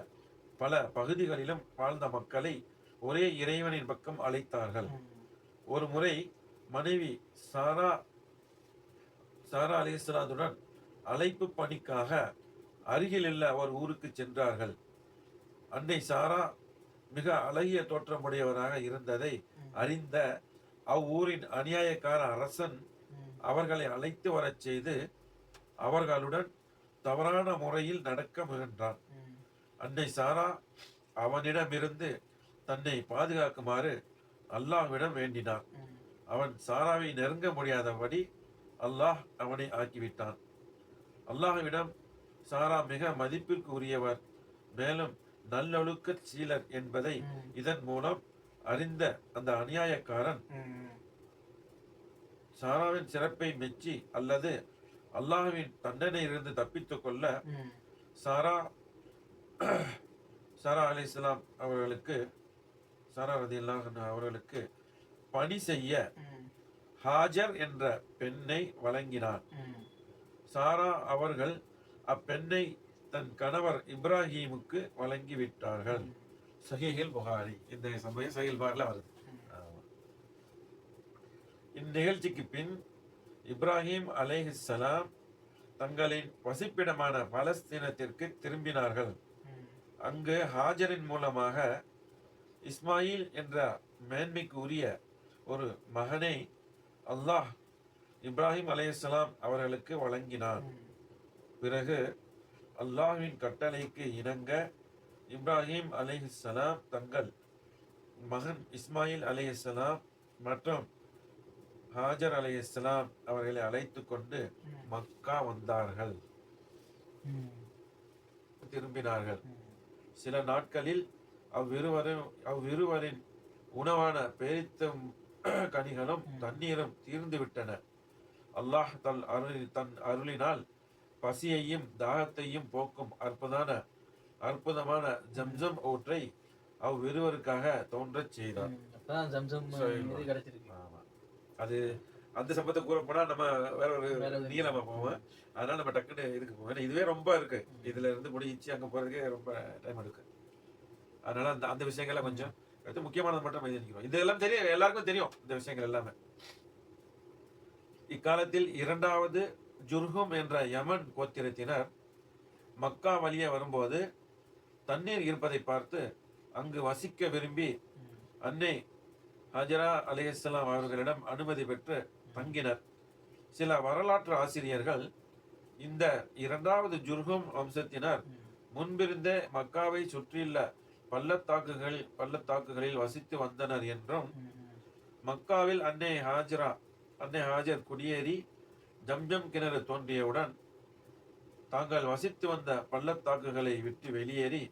பல பகுதிகளிலும் வாழ்ந்த மக்களை ஒரே இறைவனின் பக்கம் அழைத்தார்கள். ஒரு முறை மனைவி சாரா அலைஹிஸ்ஸலாத்துடன் அழைப்பு பணிக்காக அருகிலுள்ள ஒரு ஊருக்கு சென்றார்கள். அன்னை சாரா மிக அழகிய தோற்றமுடையவராக இருந்ததை அறிந்த அவ்வூரின் அநியாயக்கார அரசன் அவர்களை அழைத்து வரச் செய்து அவர்களுடன் தவறான முறையில் நடக்க முயன்றான். அன்னை சாரா அவனிடமிருந்து தன்னை பாதுகாக்குமாறு அல்லாஹ்விடம் வேண்டினார். அவன் சாராவை நெருங்க முடியாதபடி அல்லாஹ் அவனை ஆக்கிவிட்டான். அல்லாஹ்விடம் சாரா மிக மதிப்பிற்கு உரியவர், மேலும் நல்லொழுக்க சீலர் என்பதை இதன் மூலம் அறிந்த அந்த அநியாயக்காரன் சாராவின் சிறப்பை மெச்சி அல்லது அல்லாஹ்வின் தண்டனையிலிருந்து தப்பித்துக் கொள்ள சாரா அலைஹிஸ்ஸலாம் அவர்களுக்கு அவர்களுக்கு பணி செய்ய ஹாஜர் என்ற பெண்ணை வழங்கினார். சாரா அவர்கள் அப்பெண்ணை தன் கணவர் இப்ராஹிமுக்கு வழங்கிவிட்டார்கள். சஹீஹுல் புகாரி, இந்த சம்பவம் சஹீஹுல் புகாரில வருது. இந்நிகழ்ச்சிக்கு பின் இப்ராஹிம் அலைஹிஸ்ஸலாம் தங்களின் வசிப்பிடமான பலஸ்தீனத்திற்கு திரும்பினார்கள். அங்கு ஹாஜரின் மூலமாக இஸ்மாயில் என்ற மேன்மைக்கு உரிய ஒரு மகனை அல்லாஹ் இப்ராஹிம் அலைஹிஸ்ஸலாம் அவர்களுக்கு வழங்கினார். பிறகு அல்லாஹ்வின் கட்டளைக்கு இணங்க இப்ராஹிம் அலைஹிஸ்ஸலாம் தங்கள் மகன் இஸ்மாயில் அலைஹிஸ்ஸலாம் மற்றும் ஹாஜர் அலைஹிஸ்ஸலாம் அவர்களை அழைத்து கொண்டு மக்கா வந்தார்கள், திரும்பினார்கள். சில நாட்களில் அவ்விருவரின் உணவான பேரித்தம் கனிகளும் தண்ணீரும் தீர்ந்து விட்டன. அல்லாஹ் தன் அருளினால் பசியையும் தாகத்தையும் போக்கும் அற்புதமான ஜம்சம் ஊற்றை அவ்விருவருக்காக தோன்றச் செய்தார். அது அந்த சம்பவத்தை கூற போனா நம்ம வேற ஒரு நீளமா போவோம். அதனால நம்ம டக்குன்னு இதுக்கு போவோம். இதுவே ரொம்ப இருக்கு, இதுல இருந்து முடிச்சு அங்க போறதுக்கே ரொம்ப டைம் எடுக்கு. அதனால அந்த விஷயங்கள்லாம் கொஞ்சம் எடுத்து முக்கியமானது மட்டும் எழுதிக்கிறோம். இதெல்லாம் தெரியும், எல்லாருக்கும் தெரியும் இந்த விஷயங்கள் எல்லாமே. இக்காலத்தில் இரண்டாவது ஜுர்ஹும் என்ற யமன் கோத்திரத்தினர் மக்கா வழியே வரும்போது தண்ணீர் இருப்பதை பார்த்து அங்கு வசிக்க விரும்பி அன்னை ஹஜரா அலைஹிஸ்ஸலாம் அவர்களிடம் அனுமதி பெற்று தங்கினர். சில வரலாற்று ஆசிரியர்கள் இந்த இரண்டாவது ஜுர்ஹும் வம்சத்தினர் முன்பிருந்தே மக்காவை சுற்றியுள்ள பள்ளத்தாக்குகளில் வசித்து வந்தனர் என்றும் மக்காவில் அன்னை ஹாஜரா அன்னை ஹாஜர் குடியேறி ஜம்ஜம் கிணறு தோன்றியவுடன் தாங்கள் வசித்து வந்த பள்ளத்தாக்குகளை விட்டு வெளியேறி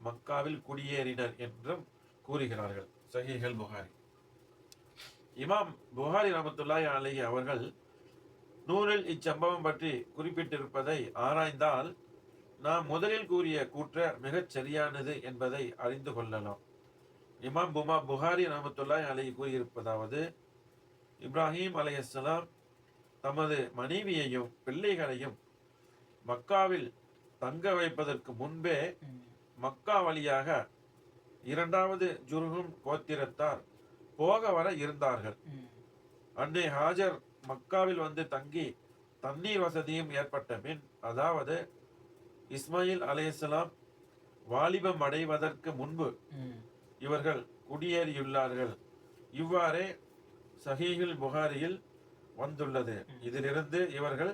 மக்காவில் குடியேறினர் என்றும் கூறுகிறார்கள். சஹீஹுல் புகாரி. இமாம் புகாரி ரஹ்மத்துல்லாஹி அலைஹி அவர்கள் நூலில் இச்சம்பவம் பற்றி குறிப்பிட்டிருப்பதை ஆராய்ந்தால் நாம் முதலில் கூறிய கூற்ற மிகச் சரியானது என்பதை அறிந்து கொள்ளலாம். இமாம் புகாரி ரஹ்மத்துல்லாஹி அலைஹி கூறியிருப்பதாவது, இப்ராஹிம் அலைஹிஸ்ஸலாம் தமது மனைவியையும் பிள்ளைகளையும் மக்காவில் தங்க வைப்பதற்கு முன்பே மக்கா வழியாக இரண்டாவது ஜுர்ஹும் கோத்திரத்தார் போக வர இருந்தார்கள். அன்னை ஹாஜர் மக்காவில் வந்து தங்கி தண்ணீர் வசதியும் ஏற்பட்ட பின், அதாவது இஸ்மாயில் அலைஹிஸ்ஸலாம் வாலிபம் அடைவதற்கு முன்பு இவர்கள் குடியேறியுள்ளார்கள். இவ்வாறே சஹீஹுல் புகாரியில் வந்துள்ளது. இதிலிருந்து இவர்கள்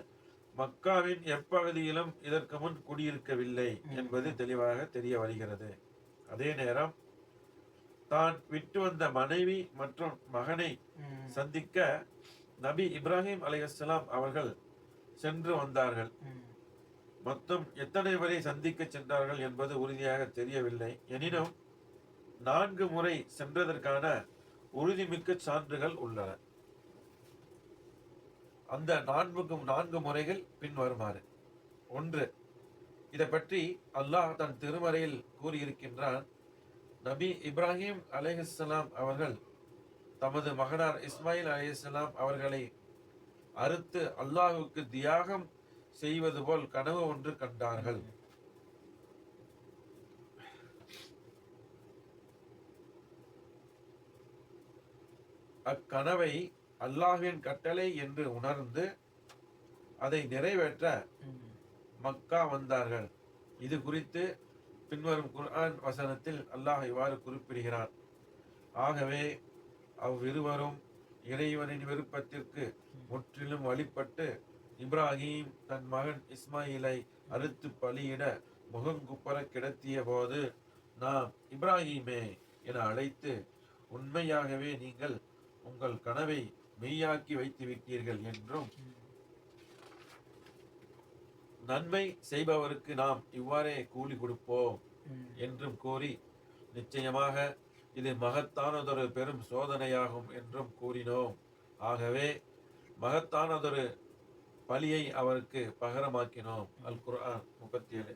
மக்காவின் எப்பகுதியிலும் இதற்கு முன் குடியிருக்கவில்லை என்பது தெளிவாக தெரிய வருகிறது. அதே நேரம் தான் விட்டு வந்த மனைவி மற்றும் மகனை சந்திக்க நபி இப்ராஹிம் அலைஹிஸ்ஸலாம் அவர்கள் சென்று வந்தார்கள். மொத்தம் எத்தனை வரை சந்திக்க சென்றார்கள் என்பது உறுதியாக தெரியவில்லை. எனினும் 4 முறை சென்றதற்கான உறுதிமிக்க சான்றுகள் உள்ளன. அந்த 4 முறைகள் பின்வருமாறு. 1. இதை பற்றி அல்லாஹ் தன் திருமறையில் கூறியிருக்கின்றான். நபி இப்ராஹிம் அலைஹிஸ்ஸலாம் அவர்கள் தமது மகனார் இஸ்மாயில் அலைஹிஸ்ஸலாம் அவர்களை அறுத்து அல்லாஹுக்கு தியாகம் செய்வது போல் கனவு ஒன்று கண்டார்கள். அக்கனவை அல்லாஹ்வின் கட்டளை என்று உணர்ந்து அதை நிறைவேற்ற மக்கா வந்தார்கள். இது குறித்து பின்வரும் குர்ஆன் வசனத்தில் அல்லாஹ் இவ்வாறு குறிப்பிடுகிறான். ஆகவே அவ்விருவரும் இறைவனின் விருப்பத்திற்கு முற்றிலும் வழிபட்டு இப்ராஹிம் தன் மகன் இஸ்மாயிலை அறுத்து பலியிட முகங்குப்பர கிடத்திய போது நாம் இப்ராஹிமே என அழைத்து, உண்மையாகவே நீங்கள் உங்கள் கனவை மெய்யாக்கி வைத்து விட்டீர்கள் என்றும், நன்மை செய்பவருக்கு நாம் இவ்வாறே கூலி கொடுப்போம் என்றும் கூறி, நிச்சயமாக இது மகத்தானதொரு பெரும் சோதனையாகும் என்றும் கூறினோம். ஆகவே மகத்தானதொரு பலியை அவருக்கு பகரமாக்கினோம். அல் குர்ஆன் 37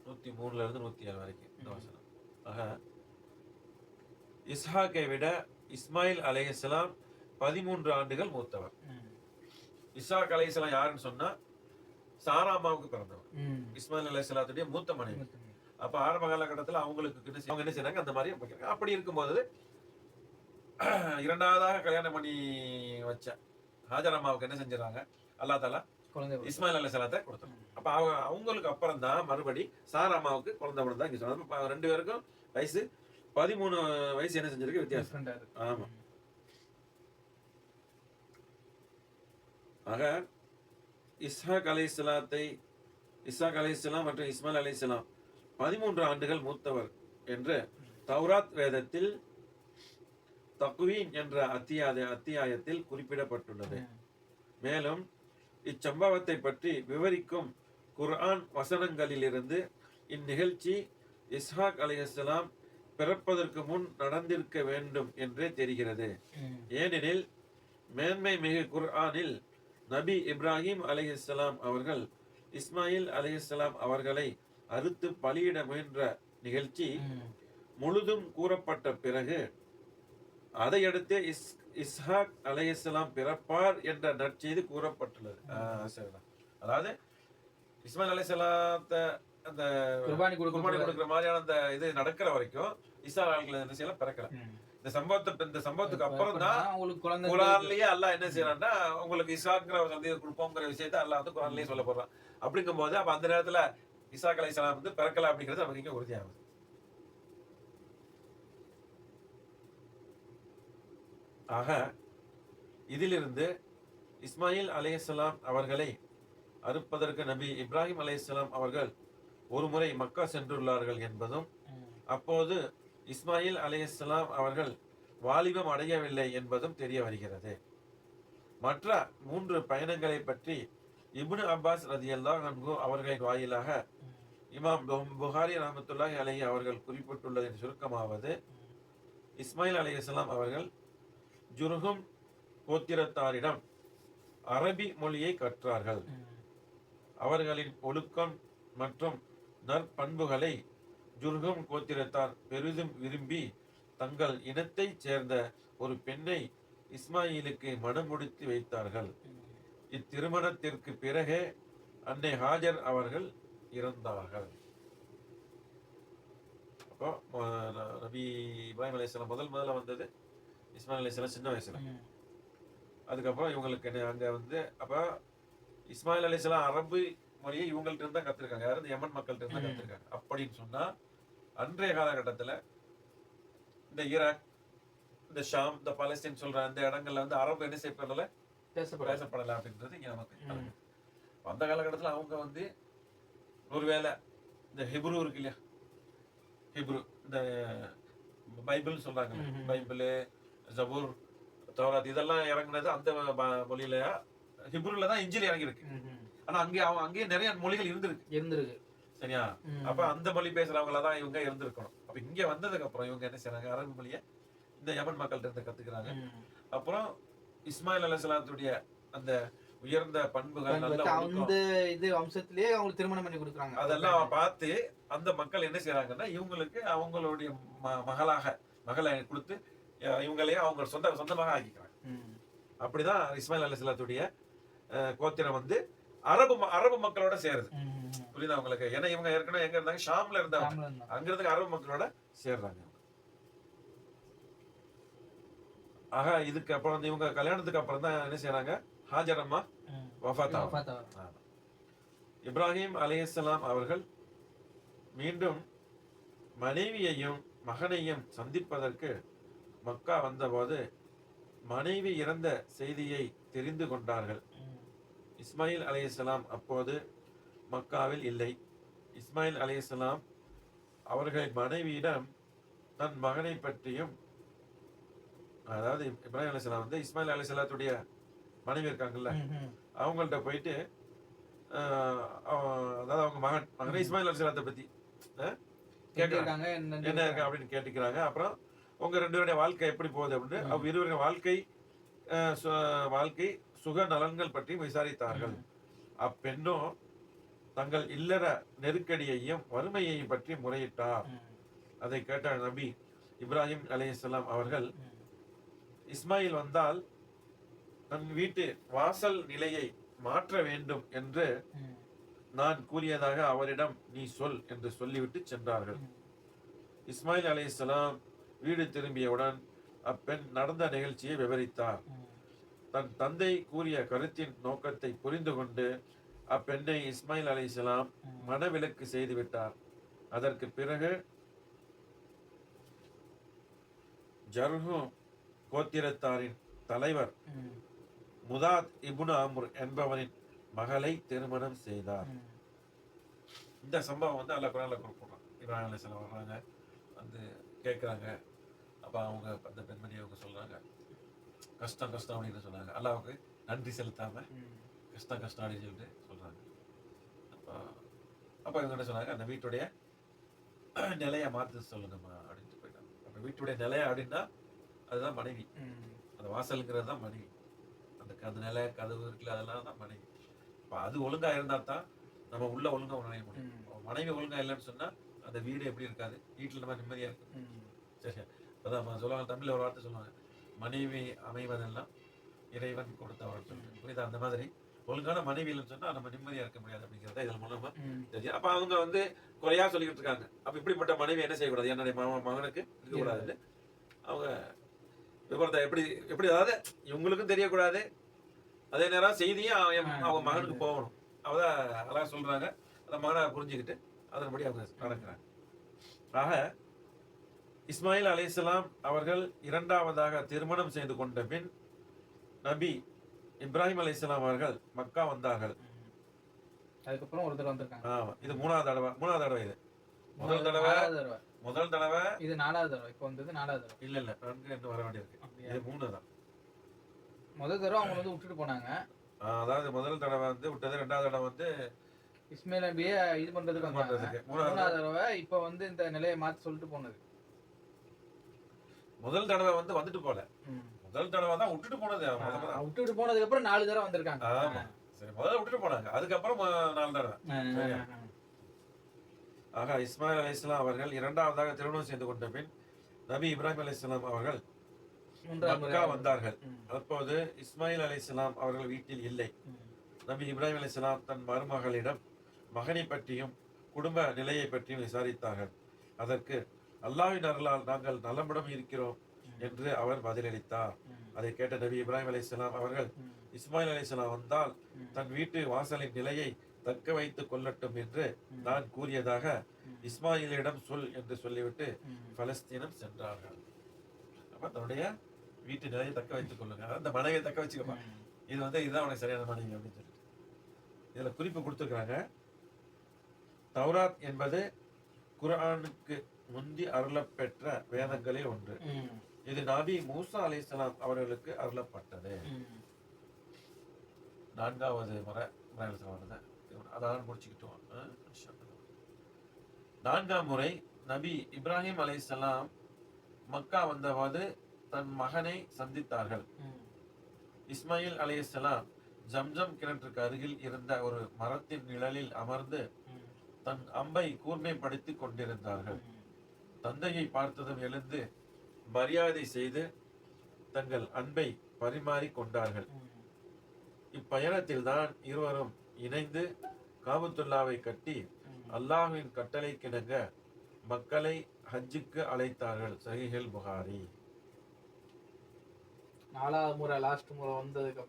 103 107 வரைக்கும் இந்த வசனம். ஆக இஸ்ஹாக்கை விட இஸ்மாயில் அலைஹிஸ்ஸலாம் 13 ஆண்டுகள் மூத்தவர். இஸ்ஹாக் அலைஹிஸ்ஸலாம் யாருன்னு சொன்னா சாரா அம்மாவுக்கு பிறந்தவர். இஸ்மாயில் அலைஹிஸ்ஸலாத்துடைய மூத்த மனைவி. அப்ப ஆரம்ப காலகட்டத்தில் அவங்களுக்கு அவங்க என்ன செய்றாங்க, அந்த மாதிரி வைக்கிறாங்க. அப்படி இருக்கும்போது இரண்டாவதாக கல்யாணம் பண்ணி வச்ச ஹாஜர் அம்மாவுக்கு என்ன செஞ்சாங்க, அல்லாஹ் தஆலா இஸ்மாயில் அலைஹிஸ்ஸலாத்தை கொடுத்தாங்க. அப்ப அவங்களுக்கு அப்புறம் தான் மறுபடி சாரா அம்மாவுக்கு குழந்தை பிறந்தா இங்க சொன்னாங்க. 2 பேருக்கும் வயசு 13 வயசு என்ன செஞ்சிருக்கு வித்தியாசம். ஆமா. ஆக இஸ்ஹாக் அலைஹிஸ்ஸலாம் மற்றும் இஸ்மாயில் அலைஹிஸ்ஸலாம் 13 ஆண்டுகள் மூத்தவர் என்று தௌராத் வேதத்தில் தக்வீன் என்ற அத்தியாயத்தில் குறிப்பிடப்பட்டுள்ளது. மேலும் இச்சம்பவத்தை பற்றி விவரிக்கும் குர்ஆன் வசனங்களிலிருந்து இந்நிகழ்ச்சி இஸ்ஹாக் அலைஹிஸ்ஸலாம் பிறப்பதற்கு முன் நடந்திருக்க வேண்டும் என்றே தெரிகிறது. ஏனெனில் மேன்மை மிகு குர்ஆனில் நபி இப்ராஹிம் அலைஹிஸ்ஸலாம் அவர்கள் இஸ்மாயில் அலைஹிஸ்ஸலாம் அவர்களை அறுத்து பலியிட முயன்ற நிகழ்ச்சி முழுதும் கூறப்பட்ட பிறகு அதையடுத்து இஸ்ஹாக் அலைஹிஸ்ஸலாம் பிறப்பார் என்ற நற்செய்தி கூறப்பட்டுள்ளது. அதாவது இஸ்மாயில் அலைஹிஸ்ஸலாத்தை அந்த குர்பானி கொடுக்கிற மாதிரியான அந்த இது நடக்கிற வரைக்கும் இஸ்ஹாக் அலைஹிஸ்ஸலாம் பிறக்கல. இந்த சம்பவத்துக்கு அப்புறம் தான் குர்ஆன்லயே அல்லாஹ் என்ன செய்யறான்னா, உங்களுக்கு இஸ்ஹாக்ங்கிற ஒரு சந்ததியை கொடுப்போங்கிற விஷயத்தை அல்லாஹ் வந்து குர்ஆன்லயே சொல்ல போறான். அப்படிங்கும்போது அப்ப அந்த நேரத்துல இஸ்ஹாக் அலைஹிஸ்ஸலாம் வந்து பிறக்கல அப்படிங்கிறது நமக்கு இங்க உறுதியாகுது. ஆக இதிலிருந்து இஸ்மாயில் அலைஹிஸ்ஸலாம் அவர்களை அறுப்பதற்கு நபி இப்ராஹிம் அலைஹிஸ்ஸலாம் அவர்கள் ஒரு முறை மக்கா சென்றுள்ளார்கள் என்பதும், அப்போது இஸ்மாயில் அலைஹிஸ்ஸலாம் அவர்கள் வாலிபம் அடையவில்லை என்பதும் தெரிய வருகிறது. மற்ற 3 பயணங்களை பற்றி இப்னு அப்பாஸ் ரலியல்லாஹு அன்ஹு அவர்களின் வாயிலாக இமாம் புகாரி ரஹ்மத்துல்லாஹி அலைஹி அவர்கள் குறிப்பிட்டுள்ளதின் சுருக்கமாவது, இஸ்மாயில் அலைஹிஸ்ஸலாம் அவர்கள் ஜுர்ஹும் கோத்திரத்தாரிடம் அரபி மொழியை கற்றார்கள். அவர்களின் ஒழுக்கம் மற்றும் நற்பண்புகளை ஜுர்ஹும் கோத்திரத்தார் பெரிதும் விரும்பி தங்கள் இனத்தைச் சேர்ந்த ஒரு பெண்ணை இஸ்மாயிலுக்கு மணமுடித்து வைத்தார்கள். இத்திருமணத்திற்கு பிறகே அன்னை ஹாஜர் அவர்கள் இறந்தார்கள். அப்போ நபி இப்ராஹிம் அலைஹிஸ்ஸலாம் முதல்ல வந்தது இஸ்மாயில் அலைஹிஸ்ஸலாம் சின்ன வயசுல. அதுக்கப்புறம் இவங்களுக்கு அங்க வந்து அப்ப இஸ்மாயில் அலைஹிஸ்ஸலாம் அரபு மொழியை இவங்கள்ட்ட இருந்தா கத்துருக்காங்க. யாரும் யமன் மக்கள்கிட்ட இருந்தா கத்துருக்காங்க. அப்படின்னு சொன்னா அன்றைய காலகட்டத்துல இந்த ஈராக், இந்த ஷாம், இந்த பாலஸ்தீன் சொல்ற அந்த இடங்கள்ல வந்து அரபு என்ன செய்யப்படல, பேசப்படல அப்படின்றது இங்க நமக்கு. அந்த காலகட்டத்துல அவங்க வந்து ஒருவேளை இந்த ஹிப்ரு இருக்கு இல்லையா, ஹிப்ரு இந்த பைபிள் சொல்றாங்க, பைபிள், ஜபூர், தௌராத் இதெல்லாம் இறங்குனது அந்த மொழியில, ஹிப்ருல தான் இன்ஜில் இறங்கி இருக்கு. ஆனா அங்கேயே நிறைய மொழிகள் இருந்திருக்கு சரியா. அப்ப அந்த மொழி பேசுறவங்கள தான் இவங்க இருந்திருக்கணும். அப்ப இங்க வந்ததுக்கு அப்புறம் இவங்க என்ன செய்யறாங்க, அரபு மொழியை இந்த யமன் மக்கள்கிட்ட இருந்து கத்துக்கிறாங்க. அப்புறம் இஸ்மாயில் அலைஹிஸ்ஸலாத்துடைய அந்த உயர்ந்த பண்புகள், நல்ல அந்த இது வம்சத்திலேயே அவங்களுக்கு திருமணம் பண்ணி கொடுக்குறாங்க. அதெல்லாம் பார்த்து அந்த மக்கள் என்ன செய்யறாங்கன்னா இவங்களுக்கு அவங்களுடைய மகளை கொடுத்து இவங்களையும் அவங்க சொந்தமாக ஆக்கிக்கிறாங்க. அப்படிதான் இஸ்மாயில் அலைஹிஸ்ஸலாத்துடைய கோத்திரம் வந்து அரபு மக்களோட சேருது. புரியுதா உங்களுக்கு? ஏன்னா இவங்க ஏற்கனவே எங்க இருந்தாங்க, ஷாம்ல இருந்தாங்க. அங்க இருந்து அரபு மக்களோட சேர்றாங்க. ஆக இதுக்கு அப்புறம் வந்து இவங்க கல்யாணத்துக்கு அப்புறம் தான் என்ன செய்யறாங்க, ஹாஜர் அம்மா வஃபாத். இப்ராஹிம் அலைஹிஸ்ஸலாம் அவர்கள் மீண்டும் மனைவியையும் மகனையும் சந்திப்பதற்கு மக்கா வந்தபோது மனைவி இறந்த செய்தியை தெரிந்து கொண்டார்கள். இஸ்மாயில் அலைஹிஸ்ஸலாம் அப்போது மக்காவில் இல்லை. இஸ்மாயில் அலைஹிஸ்ஸலாம் அவர்களின் மனைவியிடம் தன் மகனை பற்றியும், அதாவது இப்ராஹிம் அலைஹிஸ்ஸலாம் வந்து இஸ்மாயில் அலைஹிஸ்ஸலாத்துடைய மனைவி இருக்காங்கல்ல, அவங்கள்ட்ட போயிட்டு அதாவது அவங்க மகனை இஸ்மாயில் அலைஹிஸ்ஸலாத்தை பத்தி கேட்கிறாங்க, என்ன இருக்கு அப்படின்னு கேட்டுக்கிறாங்க. அப்புறம் உங்க 2 பேருடைய வாழ்க்கை எப்படி போகுது அப்படின்னு அவங்க இருவருடைய வாழ்க்கை சுக நலன்கள் பற்றி விசாரித்தார்கள். அப்பெண்ணோ தங்கள் இல்லற நெருக்கடியையும் வறுமையையும் பற்றி முறையிட்டார். அதை கேட்ட நபி இப்ராஹிம் அலைஹிஸ்ஸலாம் அவர்கள், இஸ்மாயில் வந்தால் தன் வீட்டு வாசல் நிலையை மாற்ற வேண்டும் என்று நான் கூறியதாக அவரிடம் நீ சொல் என்று சொல்லிவிட்டு சென்றார்கள். இஸ்மாயில் அலைஹிஸ்ஸலாம் வீடு திரும்பியவுடன் அப்பெண் நடந்த நிகழ்ச்சியை விவரித்தார். தன் தந்தை கூறிய கருத்தின் நோக்கத்தை புரிந்து கொண்டு அப்பெண்ணை இஸ்மாயில் அலைஹிஸ்ஸலாம் மனவிலக்கு செய்துவிட்டார். அதற்கு பிறகு ஜர்ஹு கோத்திரத்தாரின் தலைவர் முதாத் இப்னு அம்ர் என்பவரின் மகளை திருமணம் செய்தார். இந்த சம்பவம் வந்து அல்லாஹ் குர்ஆன்ல குறிப்பிடுறான். இப்ராஹிம் அலைஹிஸ்ஸலாம் வர்றாங்க, வந்து கேட்குறாங்க. அப்போ அவங்க அந்த பெண்மணி அவங்க சொல்றாங்க, கஷ்டம் அப்படின்னு சொன்னாங்க. அல்லாஹ்வுக்கு நன்றி செலுத்தாம கஷ்டம் அப்படின்னு சொல்லிட்டு சொல்றாங்க. அப்போ இவங்க என்ன சொன்னாங்க, அந்த வீட்டுடைய நிலையை மாற்ற சொல்லுங்கம்மா அப்படின்ட்டு போயிட்டாங்க. அப்போ வீட்டுடைய நிலையை அப்படின்னா அதுதான் மனைவி, அந்த வாசலுங்கிறது தான் மனைவி. அந்த நிலை கதவு இருக்குல்ல அதெல்லாம் தான் மனைவி. இப்போ அது ஒழுங்கா இருந்தா தான் நம்ம உள்ள ஒழுங்கா உணர முடியும். மனைவி ஒழுங்கா இல்லைன்னு சொன்னா அந்த வீடு எப்படி இருக்காது, வீட்டுல நம்ம நிம்மதியா இருக்கும். சரியா? அதான் சொல்லுவாங்க, தமிழ்ல ஒரு வார்த்தை சொல்லுவாங்க, மனைவி அமைவதெல்லாம் இறைவன் கொடுத்த வாழ்க்கை. புரியுதா? அந்த மாதிரி ஒழுங்கான மனைவி இல்லைன்னு சொன்னா நம்ம நிம்மதியா இருக்க முடியாது அப்படிங்கிறத இதன் மூலமா தெரியும். அப்ப அவங்க வந்து குறையா சொல்லிக்கிட்டு இருக்காங்க. அப்ப இப்படிப்பட்ட மனைவி என்ன செய்யக்கூடாது, என்னுடைய மகனுக்கு இருக்கக்கூடாது. அவங்க விவரத்தை எப்படி அதாவது இவங்களுக்கும் தெரியக்கூடாது, அதே நேரம் செய்தியும் அவங்க மகனுக்கு போகணும். அவதான் அழகா சொல்றாங்க. அந்த மகனை புரிஞ்சுக்கிட்டு அதன்படி அவங்க நடக்கிறாங்க. ஆக இஸ்மாயில் அலைஹிஸ்ஸலாம் அவர்கள் இரண்டாவதாக திருமணம் செய்து கொண்ட பின் நபி இப்ராஹிம் அலைஹிஸ்ஸலாம் அவர்கள் மக்கா வந்தார்கள். அதுக்கப்புறம் ஒரு தடவை வந்திருக்காங்க. இது மூணாவது தடவை. இது முதல் தடவை இது 4வது தடவை. இப்போ வந்தது 4வது தடவை. இல்ல 4 இன்னும் வர வேண்டியிருக்கு. இது 3 தான். முதல் தடவை அவங்க வந்து விட்டுட்டு போனாங்க. அதாவது முதல் தடவை வந்து விட்டது, 2வது தடவை வந்து இஸ்மாயில் நபியை இது பண்றதுக்கு வந்தாங்க. பண்றதுக்கு. 3வது தடவை இப்ப வந்து இந்த நிலையை மாத்தி சொல்லிட்டு போனது. முதல் தடவை வந்து வந்துட்டு போல, முதல் தடவை தான் விட்டுட்டு போனது. விட்டுட்டு போனதுக்கு அப்புறம் 4 தடவை வந்திருக்காங்க. ஆமா சரி, முதல்ல விட்டுட்டு போனாங்க, அதுக்கப்புறம் 4 தடவை. ஆக இஸ்மாயில் அலைஹிஸ்ஸலாம் அவர்கள் 2வதாக திருமணம் செய்து கொண்ட பின் நபி இப்ராஹிம் அலைஹிஸ்ஸலாம் அவர்கள் மக்கா வந்தார்கள். அப்போது இஸ்மாயில் அலைஹிஸ்ஸலாம் அவர்கள் வீட்டில் இல்லை. நபி இப்ராஹிம் அலைஹிஸ்ஸலாம் தன் மருமகளிடம் மகனை பற்றியும் குடும்ப நிலையை பற்றியும் விசாரித்தார்கள். அதற்கு அல்லாஹ்வின் அருளால் நாங்கள் நலமுடன் இருக்கிறோம் என்று அவர் பதிலளித்தார். அதை கேட்ட நபி இப்ராஹிம் அலைஹிஸ்ஸலாம் அவர்கள் இஸ்மாயில் அலைஹிஸ்ஸலாம் வந்தால் தன் வீட்டு வாசலின் நிலையை தக்க வைத்துக் கொள்ளட்டும் என்று நான் கூறியதாக இஸ்மாயிலிடம் சொல் என்று சொல்லிவிட்டு பலஸ்தீனம் சென்றார்கள். அப்ப தன்னுடைய வீட்டு நிலையை தக்க வைத்துக் கொள்ளுங்க, அந்த மனைவியை தக்க வச்சுக்கப்பா, இது வந்து இதுதான் உனக்கு சரியான மனைவி அப்படின்னு சொல்லிட்டு இதுல குறிப்பு கொடுத்துருக்காங்க. தௌராத் என்பது குர்ஆனுக்கு முந்தி அருளப்பெற்ற வேதங்களில் ஒன்று. இது நபி மூசா அலைஹிஸ்ஸலாம் அவர்களுக்கு அருளப்பட்டது. 4வது முறை வருது, அதான் முடிச்சுக்கிட்டோம். 4ஆம் முறை நபி இப்ராஹிம் அலைஹிஸ்ஸலாம் மக்கா வந்தபோது தன் மகனை சந்தித்தார்கள். இஸ்மாயில் அலைஹிஸ்ஸலாம் ஜம்ஜம் கிணற்றுக்கு அருகில் இருந்த ஒரு மரத்தின் நிழலில் அமர்ந்து தன் அம்பை கூர்மைப்படுத்திக் கொண்டிருந்தார்கள். தந்தையை பார்த்ததும் எழுந்து மரியாதை செய்து தங்கள் அன்பை பரிமாறிக் கொண்டார்கள். இப்பயணத்தில் தான் இருவரும் இணைந்து காபத்துல்லாவை கட்டி அல்லாஹ்வின் கட்டளைக்கிணங்க மக்களை ஹஜ்ஜுக்கு அழைத்தார்கள். சஹீஹுல் புகாரி. 4வது முறை லாஸ்ட் முறை வந்ததுக்கு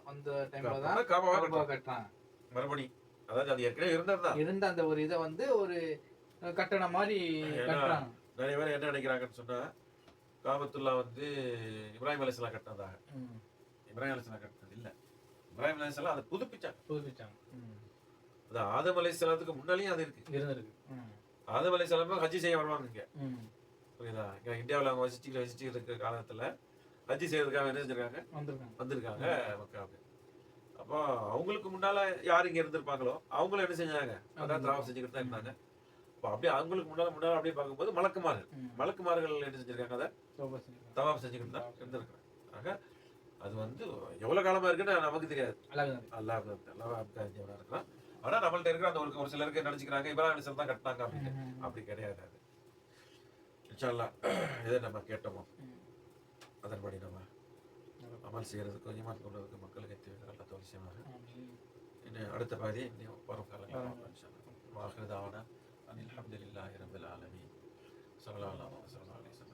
வந்த டைம்ல தான் காபா கட்டறாங்க மறுபடி. அதாவது அது ஏற்கனவே இருந்த அந்த ஒரு இதை வந்து ஒரு கட்டண மாதிரி கட்டறாங்க. நிறைய பேர் என்ன நினைக்கிறாங்கன்னு சொன்னா காபத்துல்லா வந்து இப்ராஹிம் அலைஹிஸ்ஸலாம் கட்டினதாக. இப்ராஹிம் அலைஹிஸ்ஸலாம் கட்டினது இல்ல, இப்ராஹிம் அலைஹிஸ்ஸலாம் அதை புதுப்பிச்சாங்க. அது ஆதம் அலைஹிஸ்ஸலாத்துக்கு முன்னாலேயும் அது இருந்திருக்கு. ஆதம் அலைஹிஸ்ஸலாம் ஹஜ்ஜி செய்ய வருவாங்க இங்க, புரியுதா? இங்க இந்தியாவில் அவங்க வசிச்சுட்டு இருக்கிற காலத்துல ஹஜ்ஜி செய்யறதுக்காக என்ன செஞ்சிருக்காங்க, வந்திருக்காங்க மக்காவுக்கு. அப்போ அவங்களுக்கு முன்னால யார் இங்க இருந்திருப்பாங்களோ அவங்களும் என்ன செஞ்சாங்க, அதான் திராவம் செஞ்சுக்கிட்டு தான் இருந்தாங்க. இப்போ அப்படியே அவங்களுக்கு முன்னால அப்படியே பார்க்கும்போது மலக்குமார்கள் என்ன செஞ்சிருக்காங்க, அதை தவாப் செஞ்சுக்கிட்டு தான் இருந்திருக்காங்க. ஆக அது வந்து எவ்வளவு காலமா இருக்குன்னு நமக்கு தெரியாது. அல்லாஹ் இருக்கலாம். ஆனா நம்மள்ட்ட இருக்கிற அந்த ஒரு சிலருக்கு நினைச்சுக்கிறாங்க இப்ராஹிம் அலைஹிஸ்ஸலாம் தான் கட்டினாங்க அப்படின்னு. அப்படி கிடையாது. அது இன்ஷா அல்லாஹ் எதை நம்ம கேட்டோமோ அதன்படி நம்ம அமல் செய்யறதுக்கு ஈமான் கொள்வதற்கு மக்களுக்கு எத்தி வைக்கிற தோல் செய்வாங்க. இன்னும் அடுத்த பாதி இன்னும் வரும் காலங்களில் இன்ஷா அல்லாஹ். வாஹிரு தஅவானா அனில் ஹம்துலில்லாஹி ரப்பில் ஆலமீன். ஸல்லல்லாஹு அலைஹி வஸல்லம்.